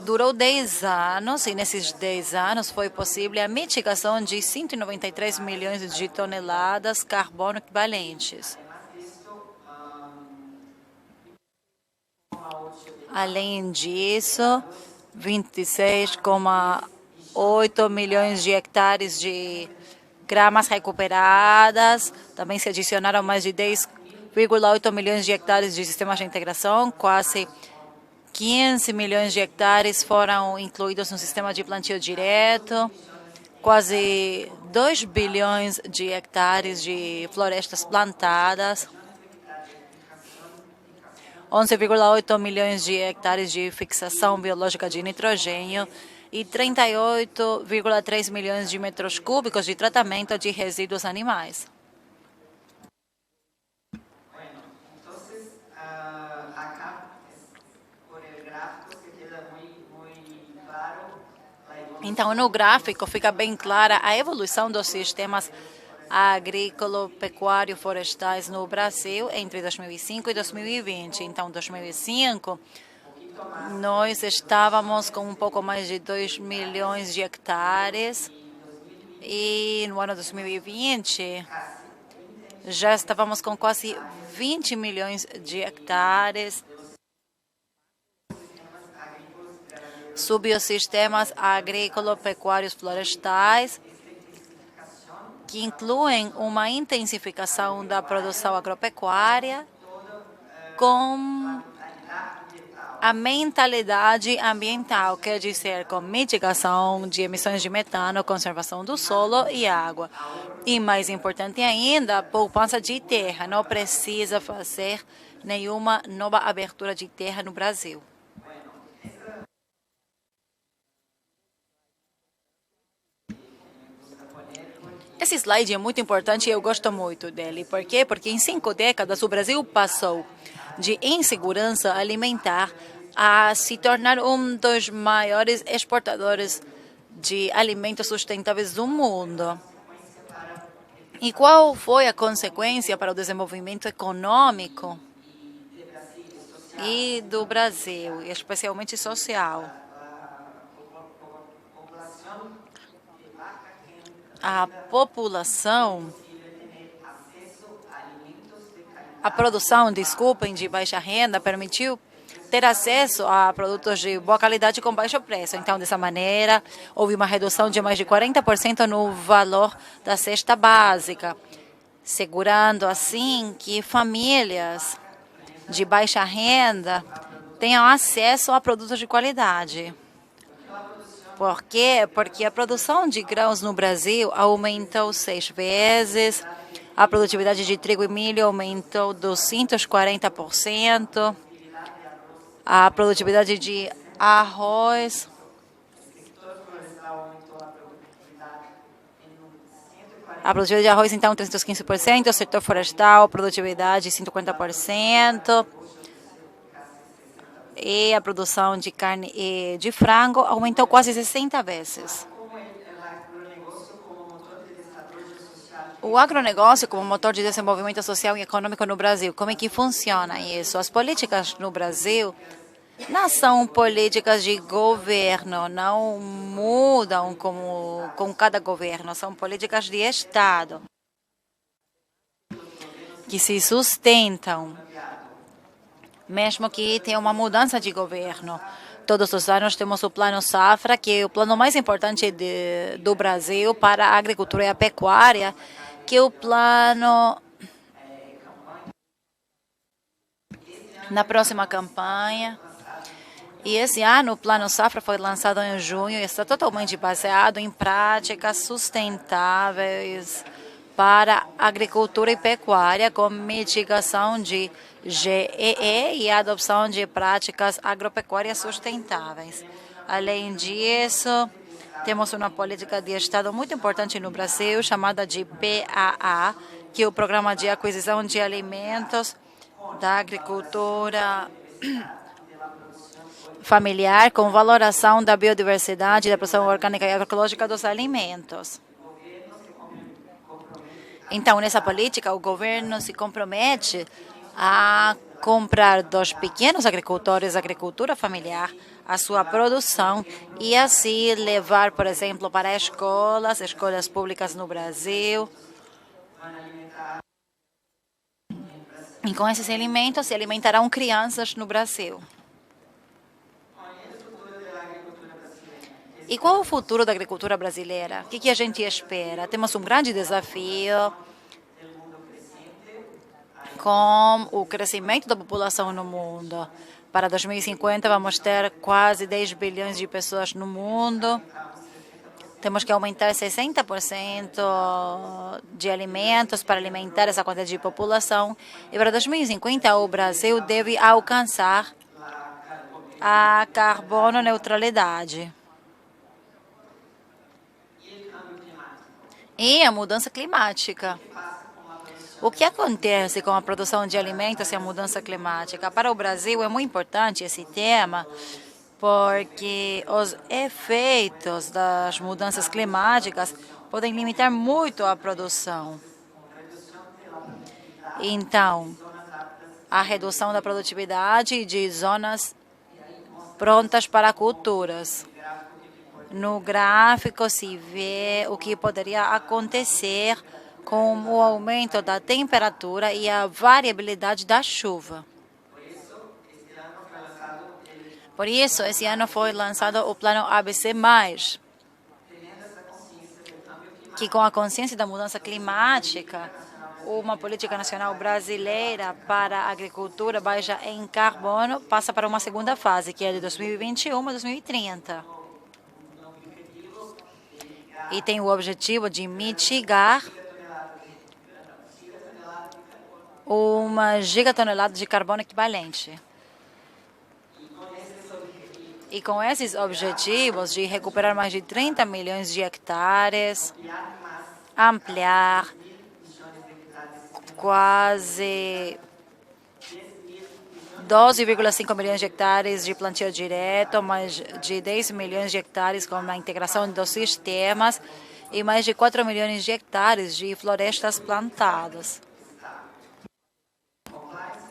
durou 10 anos, e nesses 10 anos foi possível a mitigação de 193 milhões de toneladas de carbono equivalentes. Além disso, 26,8 milhões de hectares de gramas recuperadas, também se adicionaram mais de 10,8 milhões de hectares de sistemas de integração, quase 15 milhões de hectares foram incluídos no sistema de plantio direto, quase 2 bilhões de hectares de florestas plantadas, 11,8 milhões de hectares de fixação biológica de nitrogênio e 38,3 milhões de metros cúbicos de tratamento de resíduos animais. Então, no gráfico fica bem clara a evolução dos sistemas agrícola-pecuário-florestais no Brasil entre 2005 e 2020. Então, em 2005, nós estávamos com um pouco mais de 2 milhões de hectares e no ano 2020 já estávamos com quase 20 milhões de hectares sob os sistemas agrícola-pecuários florestais, que incluem uma intensificação da produção agropecuária com a mentalidade ambiental, quer dizer, com mitigação de emissões de metano, conservação do solo e água. E mais importante ainda, poupança de terra. Não precisa fazer nenhuma nova abertura de terra no Brasil. Esse slide é muito importante e eu gosto muito dele. Por quê? Porque em 5 décadas o Brasil passou de insegurança alimentar a se tornar um dos maiores exportadores de alimentos sustentáveis do mundo. E qual foi a consequência para o desenvolvimento econômico e do Brasil, especialmente social? A população, a produção, desculpem, de baixa renda permitiu ter acesso a produtos de boa qualidade com baixo preço. Então, dessa maneira, houve uma redução de mais de 40% no valor da cesta básica, segurando assim que famílias de baixa renda tenham acesso a produtos de qualidade. Por quê? Porque a produção de grãos no Brasil aumentou 6 vezes, a produtividade de trigo e milho aumentou 240%, a produtividade de arroz então 315%, o setor florestal, produtividade 150%, e a produção de carne e de frango aumentou quase 60 vezes. O agronegócio como motor de desenvolvimento social e econômico no Brasil, como é que funciona isso? As políticas no Brasil não são políticas de governo, não mudam com cada governo, são políticas de Estado que se sustentam, mesmo que tenha uma mudança de governo. Todos os anos temos o Plano Safra, que é o plano mais importante do Brasil para a agricultura e a pecuária, que é o plano na próxima campanha. E esse ano o Plano Safra foi lançado em junho e está totalmente baseado em práticas sustentáveis para agricultura e pecuária, com mitigação de GEE e a adoção de práticas agropecuárias sustentáveis. Além disso, temos uma política de Estado muito importante no Brasil, chamada de PAA, que é o Programa de Aquisição de Alimentos da Agricultura Familiar, com valoração da biodiversidade e da produção orgânica e agroecológica dos alimentos. Então, nessa política, o governo se compromete a comprar dos pequenos agricultores, agricultura familiar, a sua produção e assim levar, por exemplo, para escolas públicas no Brasil. E com esses alimentos se alimentarão crianças no Brasil. E qual é o futuro da agricultura brasileira? O que a gente espera? Temos um grande desafio com o crescimento da população no mundo. Para 2050, vamos ter quase 10 bilhões de pessoas no mundo. Temos que aumentar 60% de alimentos para alimentar essa quantidade de população. E para 2050, o Brasil deve alcançar a carbono neutralidade. E a mudança climática. O que acontece com a produção de alimentos e a mudança climática? Para o Brasil é muito importante esse tema, porque os efeitos das mudanças climáticas podem limitar muito a produção. Então, a redução da produtividade de zonas prontas para culturas. No gráfico se vê o que poderia acontecer com o aumento da temperatura e a variabilidade da chuva. Por isso, esse ano foi lançado o Plano ABC+, que com a consciência da mudança climática, uma política nacional brasileira para a agricultura baixa em carbono passa para uma segunda fase, que é de 2021 a 2030. E tem o objetivo de mitigar uma gigatonelada de carbono equivalente. E com esses objetivos de recuperar mais de 30 milhões de hectares ampliar quase 12,5 milhões de hectares de plantio direto, mais de 10 milhões de hectares com a integração dos sistemas e mais de 4 milhões de hectares de florestas plantadas.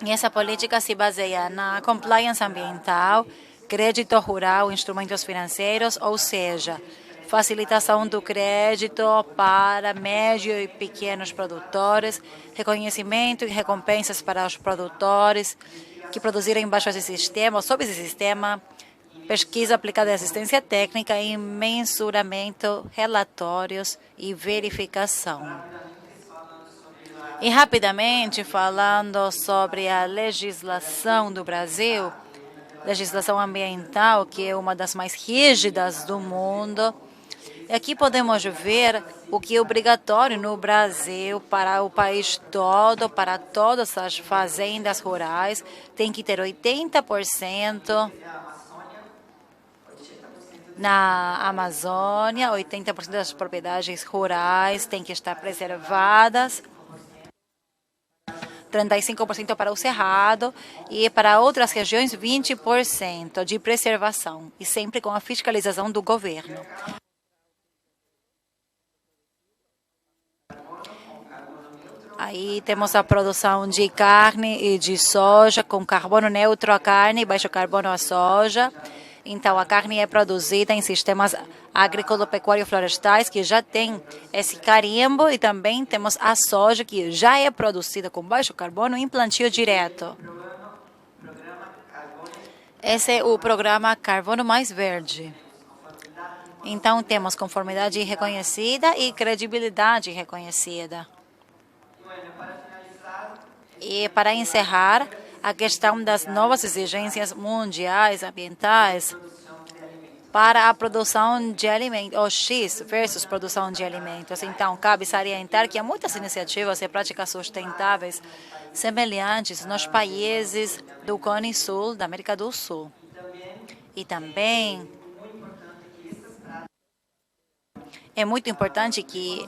E essa política se baseia na compliance ambiental, crédito rural, instrumentos financeiros, ou seja, facilitação do crédito para médios e pequenos produtores, reconhecimento e recompensas para os produtores que produzirem embaixo desse sistema, ou sob esse sistema, pesquisa aplicada à assistência técnica e mensuramento, relatórios e verificação. E rapidamente, falando sobre a legislação do Brasil, legislação ambiental, que é uma das mais rígidas do mundo. Aqui podemos ver o que é obrigatório no Brasil para o país todo, para todas as fazendas rurais. Tem que ter 80% na Amazônia, 80% das propriedades rurais têm que estar preservadas. 35% para o Cerrado e para outras regiões 20% de preservação, e sempre com a fiscalização do governo. Aí temos a produção de carne e de soja, com carbono neutro a carne e baixo carbono a soja. Então, a carne é produzida em sistemas agrícola-pecuário-florestais que já tem esse carimbo, e também temos a soja que já é produzida com baixo carbono em plantio direto. Esse é o programa Carbono Mais Verde. Então, temos conformidade reconhecida e credibilidade reconhecida. E para encerrar, a questão das novas exigências mundiais ambientais para a produção de alimentos, o X versus produção de alimentos. Então, cabe salientar que há muitas iniciativas e práticas sustentáveis semelhantes nos países do Cone Sul, da América do Sul. E também é muito importante que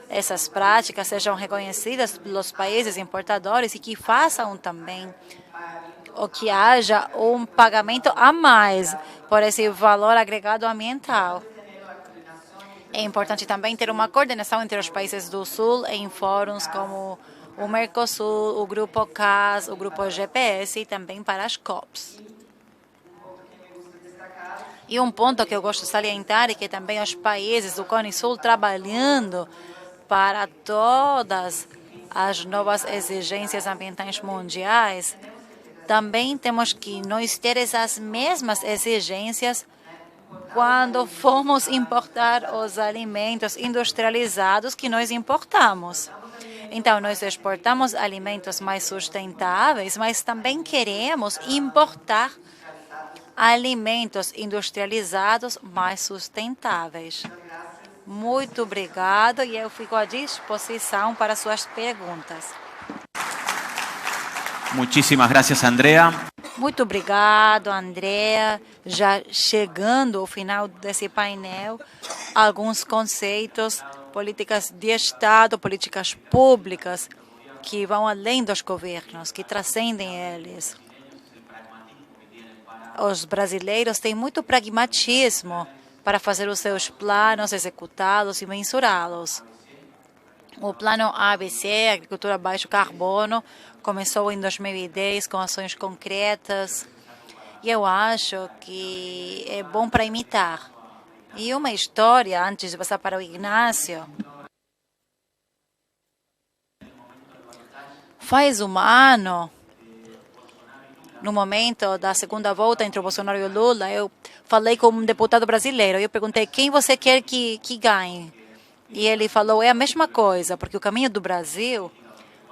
essas práticas sejam reconhecidas pelos países importadores e que façam também ou que haja um pagamento a mais por esse valor agregado ambiental. É importante também ter uma coordenação entre os países do Sul em fóruns como o Mercosul, o Grupo CAS, o Grupo GPS e também para as COPs. E um ponto que eu gosto de salientar é que também os países do Cone Sul trabalhando para todas as novas exigências ambientais mundiais, também temos que nós ter essas mesmas exigências quando formos importar os alimentos industrializados que nós importamos. Então, nós exportamos alimentos mais sustentáveis, mas também queremos importar alimentos industrializados mais sustentáveis. Muito obrigado e eu fico à disposição para suas perguntas.
Muchísimas gracias, Andrea.
Muito obrigado, Andrea. Já chegando ao final desse painel, alguns conceitos, políticas de Estado, políticas públicas que vão além dos governos, que transcendem eles. Os brasileiros têm muito pragmatismo para fazer os seus planos, executá-los e mensurá-los. O plano ABC, Agricultura Baixo Carbono, começou em 2010 com ações concretas e eu acho que é bom para imitar. E uma história, antes de passar para o Ignácio. Faz um ano, no momento da segunda volta entre o Bolsonaro e o Lula, eu falei com um deputado brasileiro. Eu perguntei quem você quer que ganhe. E ele falou, é a mesma coisa, porque o caminho do Brasil,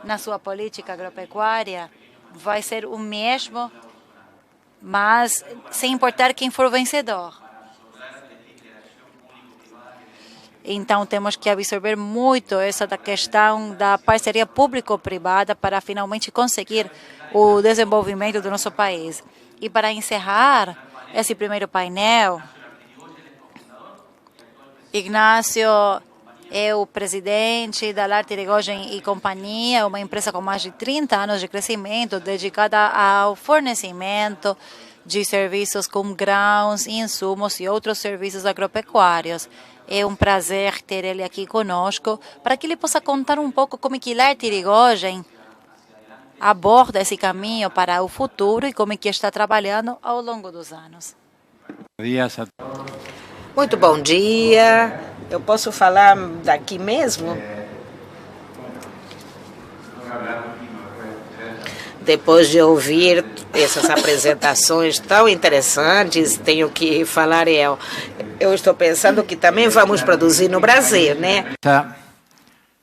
na sua política agropecuária, vai ser o mesmo, mas sem importar quem for o vencedor. Então, temos que absorver muito essa da questão da parceria público-privada para finalmente conseguir o desenvolvimento do nosso país. E para encerrar esse primeiro painel, Ignácio é o presidente da Lar Irigoyen e Companhia, uma empresa com mais de 30 anos de crescimento, dedicada ao fornecimento de serviços como grãos, insumos e outros serviços agropecuários. É um prazer ter ele aqui conosco para que ele possa contar um pouco como que Lar Irigoyen aborda esse caminho para o futuro e como que está trabalhando ao longo dos anos.
Muito bom dia. Eu posso falar daqui mesmo? Depois de ouvir essas apresentações tão interessantes, tenho que falar eu estou pensando que também vamos produzir no Brasil, né?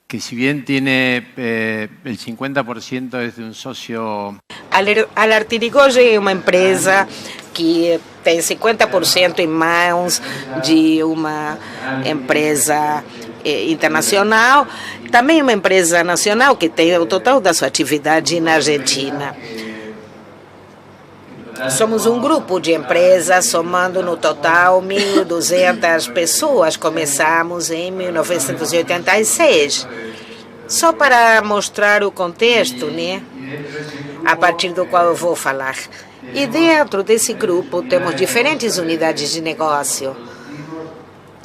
Que si bien tiene el 50% es de un socio.
A Lar Irigoyen é uma empresa que tem 50% em mãos de uma empresa internacional, também uma empresa nacional que tem o total da sua atividade na Argentina. Somos um grupo de empresas, somando no total 1.200 pessoas. Começamos em 1986. Só para mostrar o contexto, né? A partir do qual eu vou falar. E dentro desse grupo temos diferentes unidades de negócio.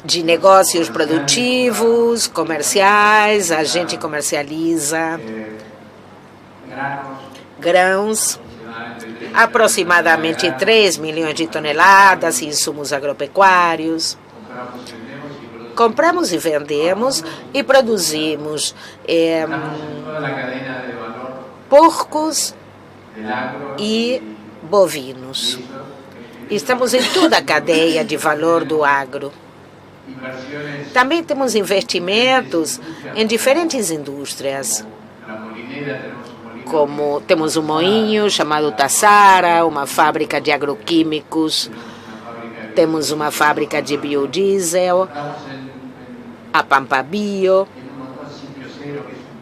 De negócios produtivos, comerciais, a gente comercializa grãos, aproximadamente 3 milhões de toneladas, insumos agropecuários. Compramos e vendemos e produzimos porcos e bovinos. Estamos em toda a cadeia de valor do agro. Também temos investimentos em diferentes indústrias, como temos um moinho chamado Tassara, uma fábrica de agroquímicos, temos uma fábrica de biodiesel, a Pampa Bio,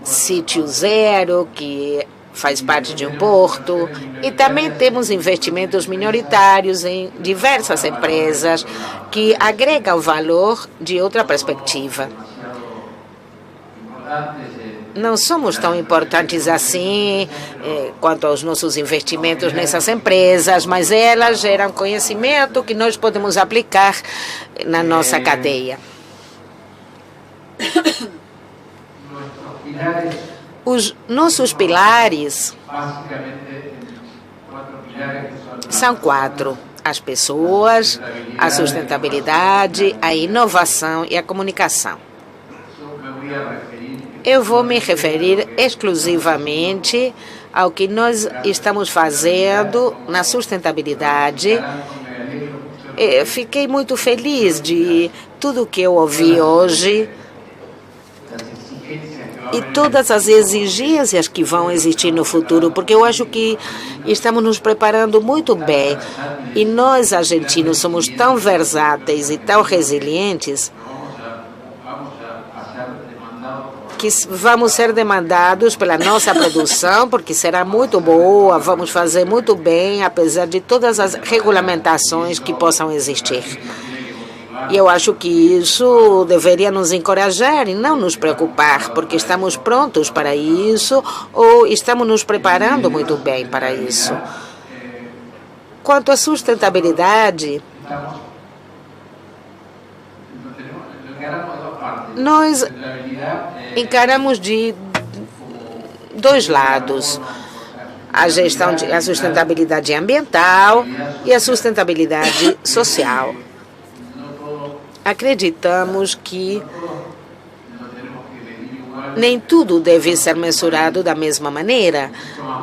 Sítio Zero, que faz parte de um porto, e também temos investimentos minoritários em diversas empresas que agregam valor de outra perspectiva. Não somos tão importantes assim quanto aos nossos investimentos nessas empresas, mas elas geram conhecimento que nós podemos aplicar na nossa cadeia. Os nossos pilares são 4. As pessoas, a sustentabilidade, a inovação e a comunicação. Eu vou me referir exclusivamente ao que nós estamos fazendo na sustentabilidade. Fiquei muito feliz de tudo que eu ouvi hoje e todas as exigências que vão existir no futuro, porque eu acho que estamos nos preparando muito bem. E nós, argentinos, somos tão versáteis e tão resilientes que vamos ser demandados pela nossa produção, porque será muito boa, vamos fazer muito bem, apesar de todas as regulamentações que possam existir. E eu acho que isso deveria nos encorajar e não nos preocupar, porque estamos prontos para isso ou estamos nos preparando muito bem para isso. Quanto à sustentabilidade, nós encaramos de 2 lados: a sustentabilidade ambiental e a sustentabilidade social. Acreditamos que nem tudo deve ser mensurado da mesma maneira.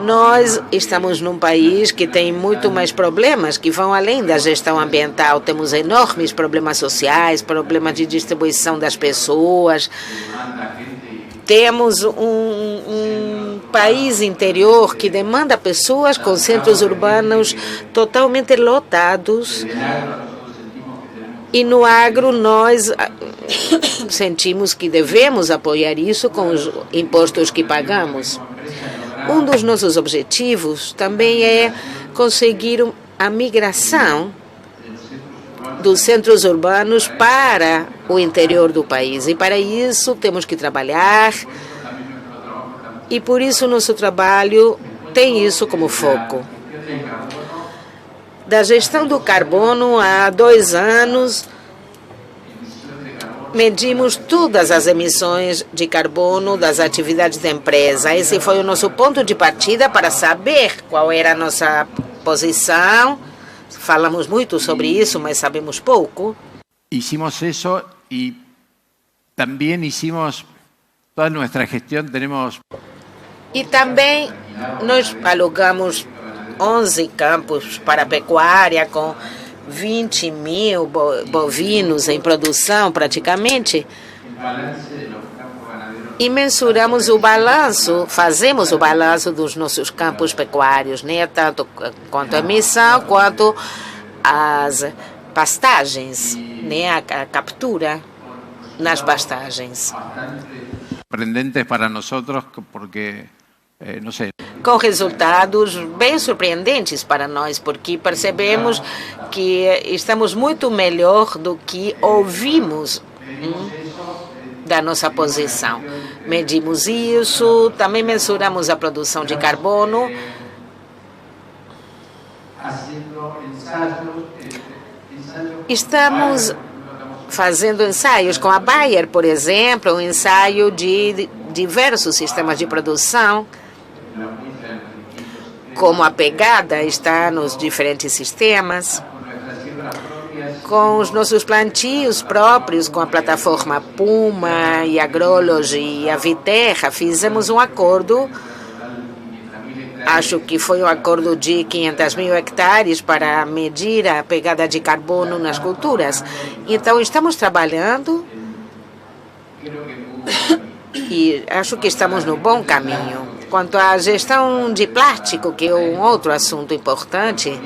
Nós estamos num país que tem muito mais problemas que vão além da gestão ambiental. Temos enormes problemas sociais, problemas de distribuição das pessoas. Temos um país interior que demanda pessoas com centros urbanos totalmente lotados. E no agro nós sentimos que devemos apoiar isso com os impostos que pagamos. Um dos nossos objetivos também é conseguir a migração dos centros urbanos para o interior do país. E para isso temos que trabalhar, e por isso nosso trabalho tem isso como foco. Da gestão do carbono, há 2 anos, medimos todas as emissões de carbono das atividades da empresa. Esse foi o nosso ponto de partida para saber qual era a nossa posição. Falamos muito sobre isso, mas sabemos pouco.
Hicimos eso y también hicimos toda nuestra gestión.
E também nós alugamos 11 campos para pecuária com 20 mil bovinos em produção praticamente. E mensuramos o balanço, fazemos o balanço dos nossos campos pecuários, né? Tanto quanto a emissão, quanto as pastagens, né? A captura nas pastagens.
Sorprendentes para nosotros porque, não sei.
Com resultados bem surpreendentes para nós, porque percebemos que estamos muito melhor do que ouvimos da nossa posição. Medimos isso, também mensuramos a produção de carbono. Estamos fazendo ensaios com a Bayer, por exemplo, um ensaio de diversos sistemas de produção, como a pegada está nos diferentes sistemas, com os nossos plantios próprios, com a plataforma Puma e Agrology e a Viterra, fizemos um acordo, acho que foi um acordo de 500 mil hectares para medir a pegada de carbono nas culturas. Então, estamos trabalhando e acho que estamos no bom caminho. Quanto à gestão de plástico, que é um outro assunto importante,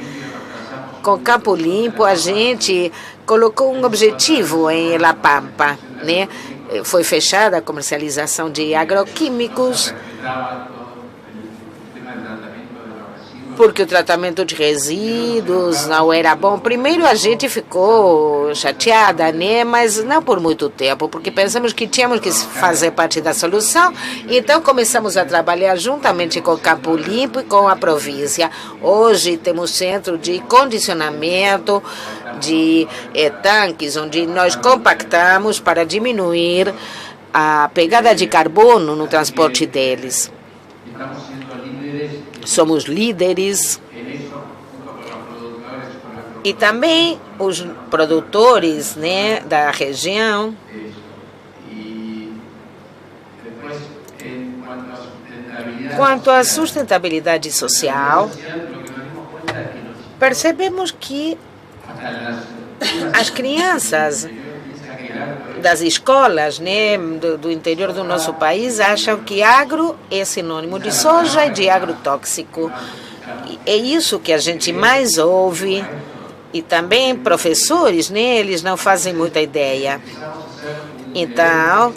com Campo Limpo, a gente colocou um objetivo em La Pampa, né? Foi fechada a comercialização de agroquímicos, porque o tratamento de resíduos não era bom. Primeiro a gente ficou chateada, né? Mas não por muito tempo, porque pensamos que tínhamos que fazer parte da solução. Então começamos a trabalhar juntamente com o Campo Limpo e com a província. Hoje temos centro de condicionamento de tanques, onde nós compactamos para diminuir a pegada de carbono no transporte deles. Somos líderes e também os produtores, né, da região. Quanto à sustentabilidade social, percebemos que as crianças das escolas, né, do interior do nosso país acham que agro é sinônimo de soja e de agrotóxico. É isso que a gente mais ouve. E também professores, né, eles não fazem muita ideia. Então,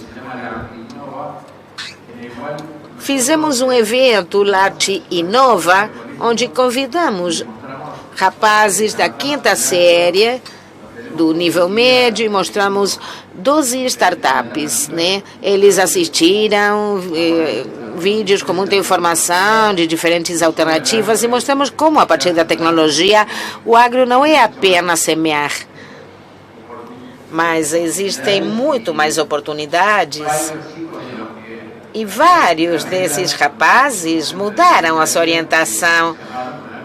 fizemos um evento, Late Inova, onde convidamos rapazes da 5ª série, do nível médio, e mostramos 12 startups, né? Eles assistiram vídeos com muita informação de diferentes alternativas e mostramos como, a partir da tecnologia, o agro não é apenas semear, mas existem muito mais oportunidades. E vários desses rapazes mudaram a sua orientação,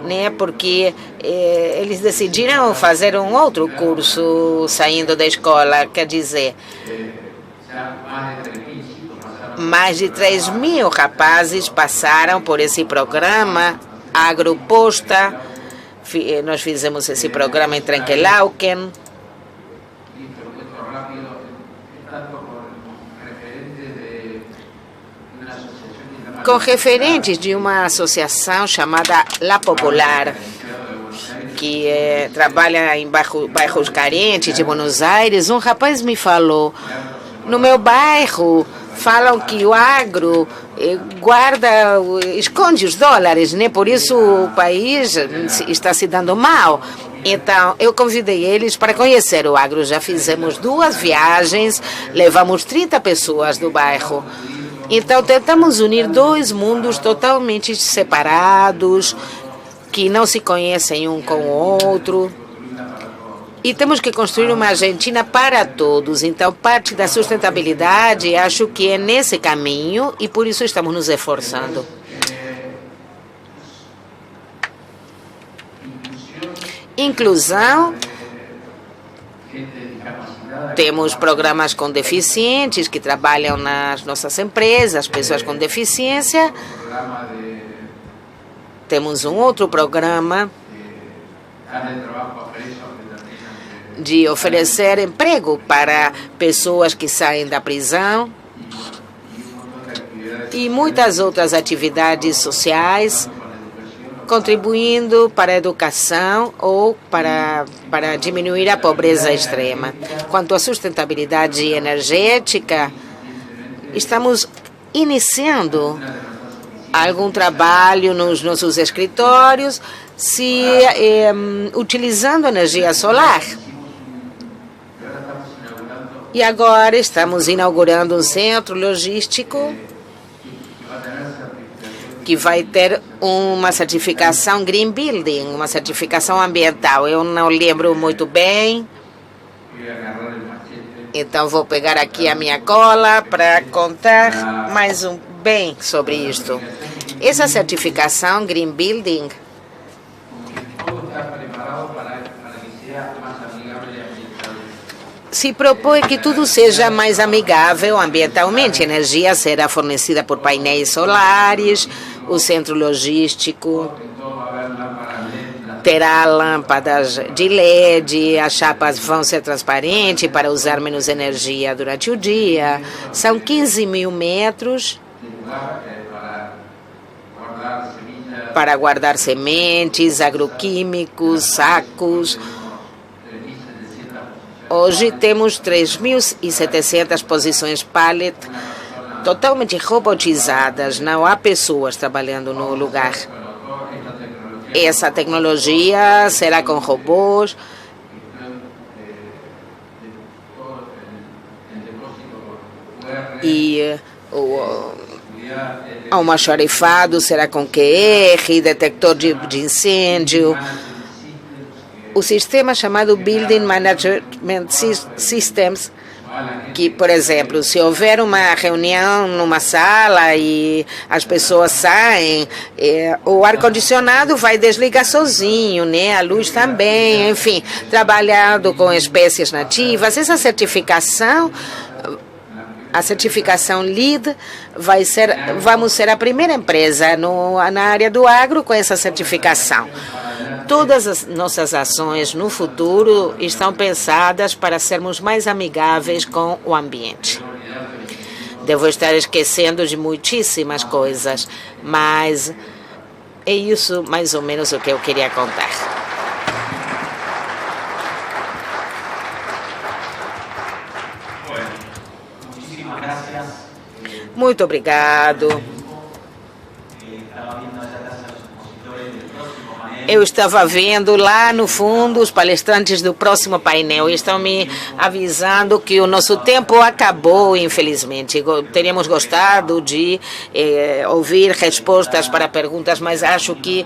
né? Porque eles decidiram fazer um outro curso saindo da escola. Quer dizer, mais de 3.000 rapazes passaram por esse programa Agroposta. Nós fizemos esse programa em Trenkelauken. Com referentes de uma associação chamada La Popular, que trabalha em bairros carentes de Buenos Aires. Um rapaz me falou: no meu bairro falam que o agro esconde os dólares, né? Por isso o país está se dando mal. Então, eu convidei eles para conhecer o agro. Já fizemos 2 viagens, levamos 30 pessoas do bairro. Então, tentamos unir 2 mundos totalmente separados, que não se conhecem um com o outro. E temos que construir uma Argentina para todos. Então, parte da sustentabilidade, acho que é nesse caminho e por isso estamos nos esforçando. Inclusão. Temos programas com deficientes que trabalham nas nossas empresas, pessoas com deficiência. Temos um outro programa de oferecer emprego para pessoas que saem da prisão e muitas outras atividades sociais, contribuindo para a educação ou para diminuir a pobreza extrema. Quanto à sustentabilidade energética, estamos iniciando algum trabalho nos nossos escritórios, utilizando energia solar. E agora estamos inaugurando um centro logístico que vai ter uma certificação Green Building, uma certificação ambiental. Eu não lembro muito bem, então vou pegar aqui a minha cola para contar mais bem sobre isto. Essa certificação Green Building se propõe que tudo seja mais amigável ambientalmente. A energia será fornecida por painéis solares, o centro logístico terá lâmpadas de LED, as chapas vão ser transparentes para usar menos energia durante o dia. São 15.000 metros para guardar sementes, agroquímicos, sacos. Hoje temos 3.700 posições pallet totalmente robotizadas, não há pessoas trabalhando no lugar. Essa tecnologia será com robôs e o almoxarifado será com QR, detector de incêndio. O sistema chamado Building Management Systems, que, por exemplo, se houver uma reunião numa sala e as pessoas saem, o ar-condicionado vai desligar sozinho, né? A luz também, enfim, trabalhando com espécies nativas. Essa certificação, a certificação LEED, vamos ser a primeira empresa na área do agro com essa certificação. Todas as nossas ações no futuro estão pensadas para sermos mais amigáveis com o ambiente. Devo estar esquecendo de muitíssimas coisas, mas é isso mais ou menos o que eu queria contar. Muito obrigado. Eu estava vendo lá no fundo os palestrantes do próximo painel e estão me avisando que o nosso tempo acabou, infelizmente. Teríamos gostado de ouvir respostas para perguntas, mas acho que,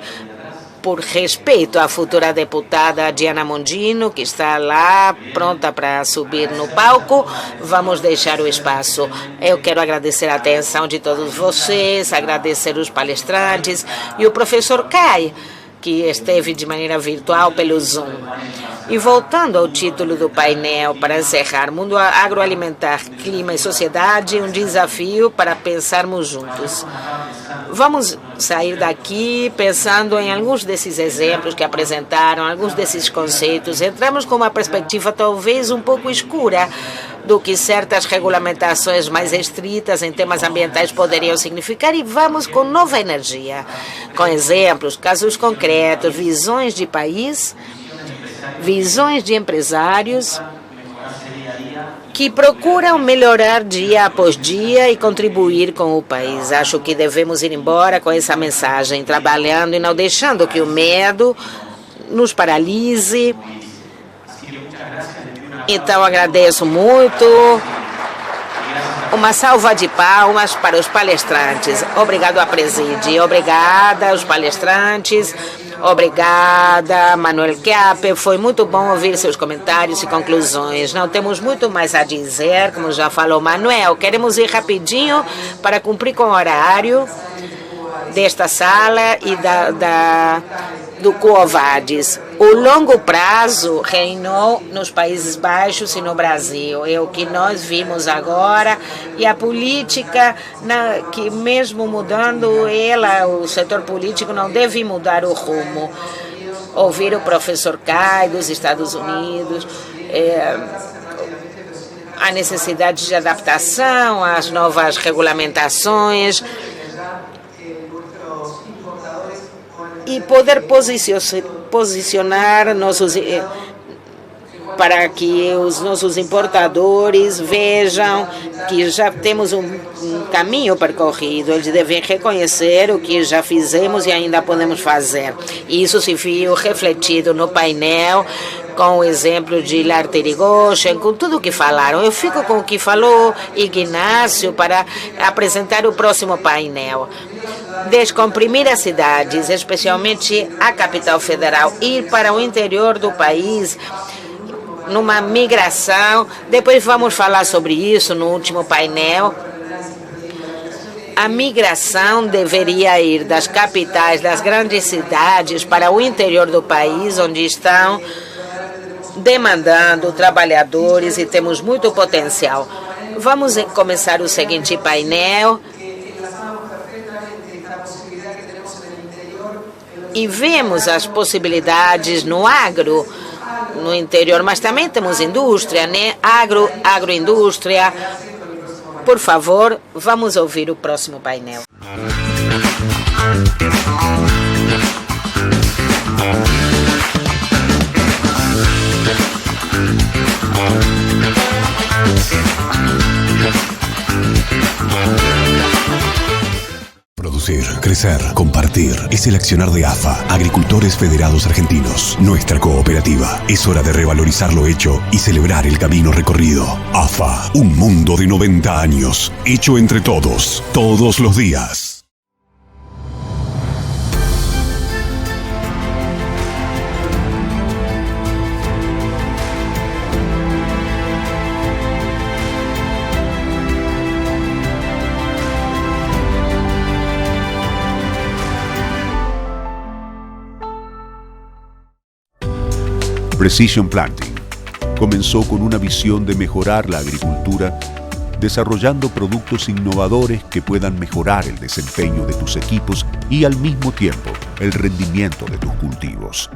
por respeito à futura deputada Diana Mondino, que está lá pronta para subir no palco, vamos deixar o espaço. Eu quero agradecer a atenção de todos vocês, agradecer os palestrantes e o professor Kai, que esteve de maneira virtual pelo Zoom. E voltando ao título do painel, para encerrar, Mundo Agroalimentar, Clima e Sociedade, um desafio para pensarmos juntos. Vamos sair daqui pensando em alguns desses exemplos que apresentaram, alguns desses conceitos. Entramos com uma perspectiva talvez um pouco escura do que certas regulamentações mais estritas em temas ambientais poderiam significar e vamos com nova energia, com exemplos, casos concretos, visões de país, visões de empresários que procuram melhorar dia após dia e contribuir com o país. Acho que devemos ir embora com essa mensagem, trabalhando e não deixando que o medo nos paralise. Então, agradeço muito. Uma salva de palmas para os palestrantes. Obrigado à Preside. Obrigada aos palestrantes. Obrigada, Manuel Chiappe. Foi muito bom ouvir seus comentários e conclusões. Não temos muito mais a dizer, como já falou Manuel. Queremos ir rapidinho para cumprir com o horário desta sala e do Quo-Vadis. O longo prazo reinou nos Países Baixos e no Brasil. É o que nós vimos agora. E a política, que mesmo mudando o setor político não deve mudar o rumo. Ouvir o professor Kai dos Estados Unidos, a necessidade de adaptação às novas regulamentações, e poder posicionar para que os nossos importadores vejam que já temos um caminho percorrido. Eles devem reconhecer o que já fizemos e ainda podemos fazer. Isso se viu refletido no painel, com o exemplo de Larterigochen, com tudo o que falaram. Eu fico com o que falou Ignácio para apresentar o próximo painel. Descomprimir as cidades, especialmente a capital federal, ir para o interior do país, numa migração. Depois vamos falar sobre isso no último painel. A migração deveria ir das capitais, das grandes cidades, para o interior do país, onde estão demandando trabalhadores e temos muito potencial. Vamos começar o seguinte painel. E vemos as possibilidades no agro, no interior, mas também temos indústria, né? Agroindústria. Por favor, vamos ouvir o próximo painel.
Producir, crecer, compartir. Es el accionar de AFA, Agricultores Federados Argentinos. Nuestra cooperativa. Es hora de revalorizar lo hecho y celebrar el camino recorrido. AFA, un mundo de 90 años. Hecho entre todos, todos los días.
Precision Planting comenzó con una visión de mejorar la agricultura, desarrollando productos innovadores que puedan mejorar el desempeño de tus equipos y al mismo tiempo el rendimiento de tus cultivos.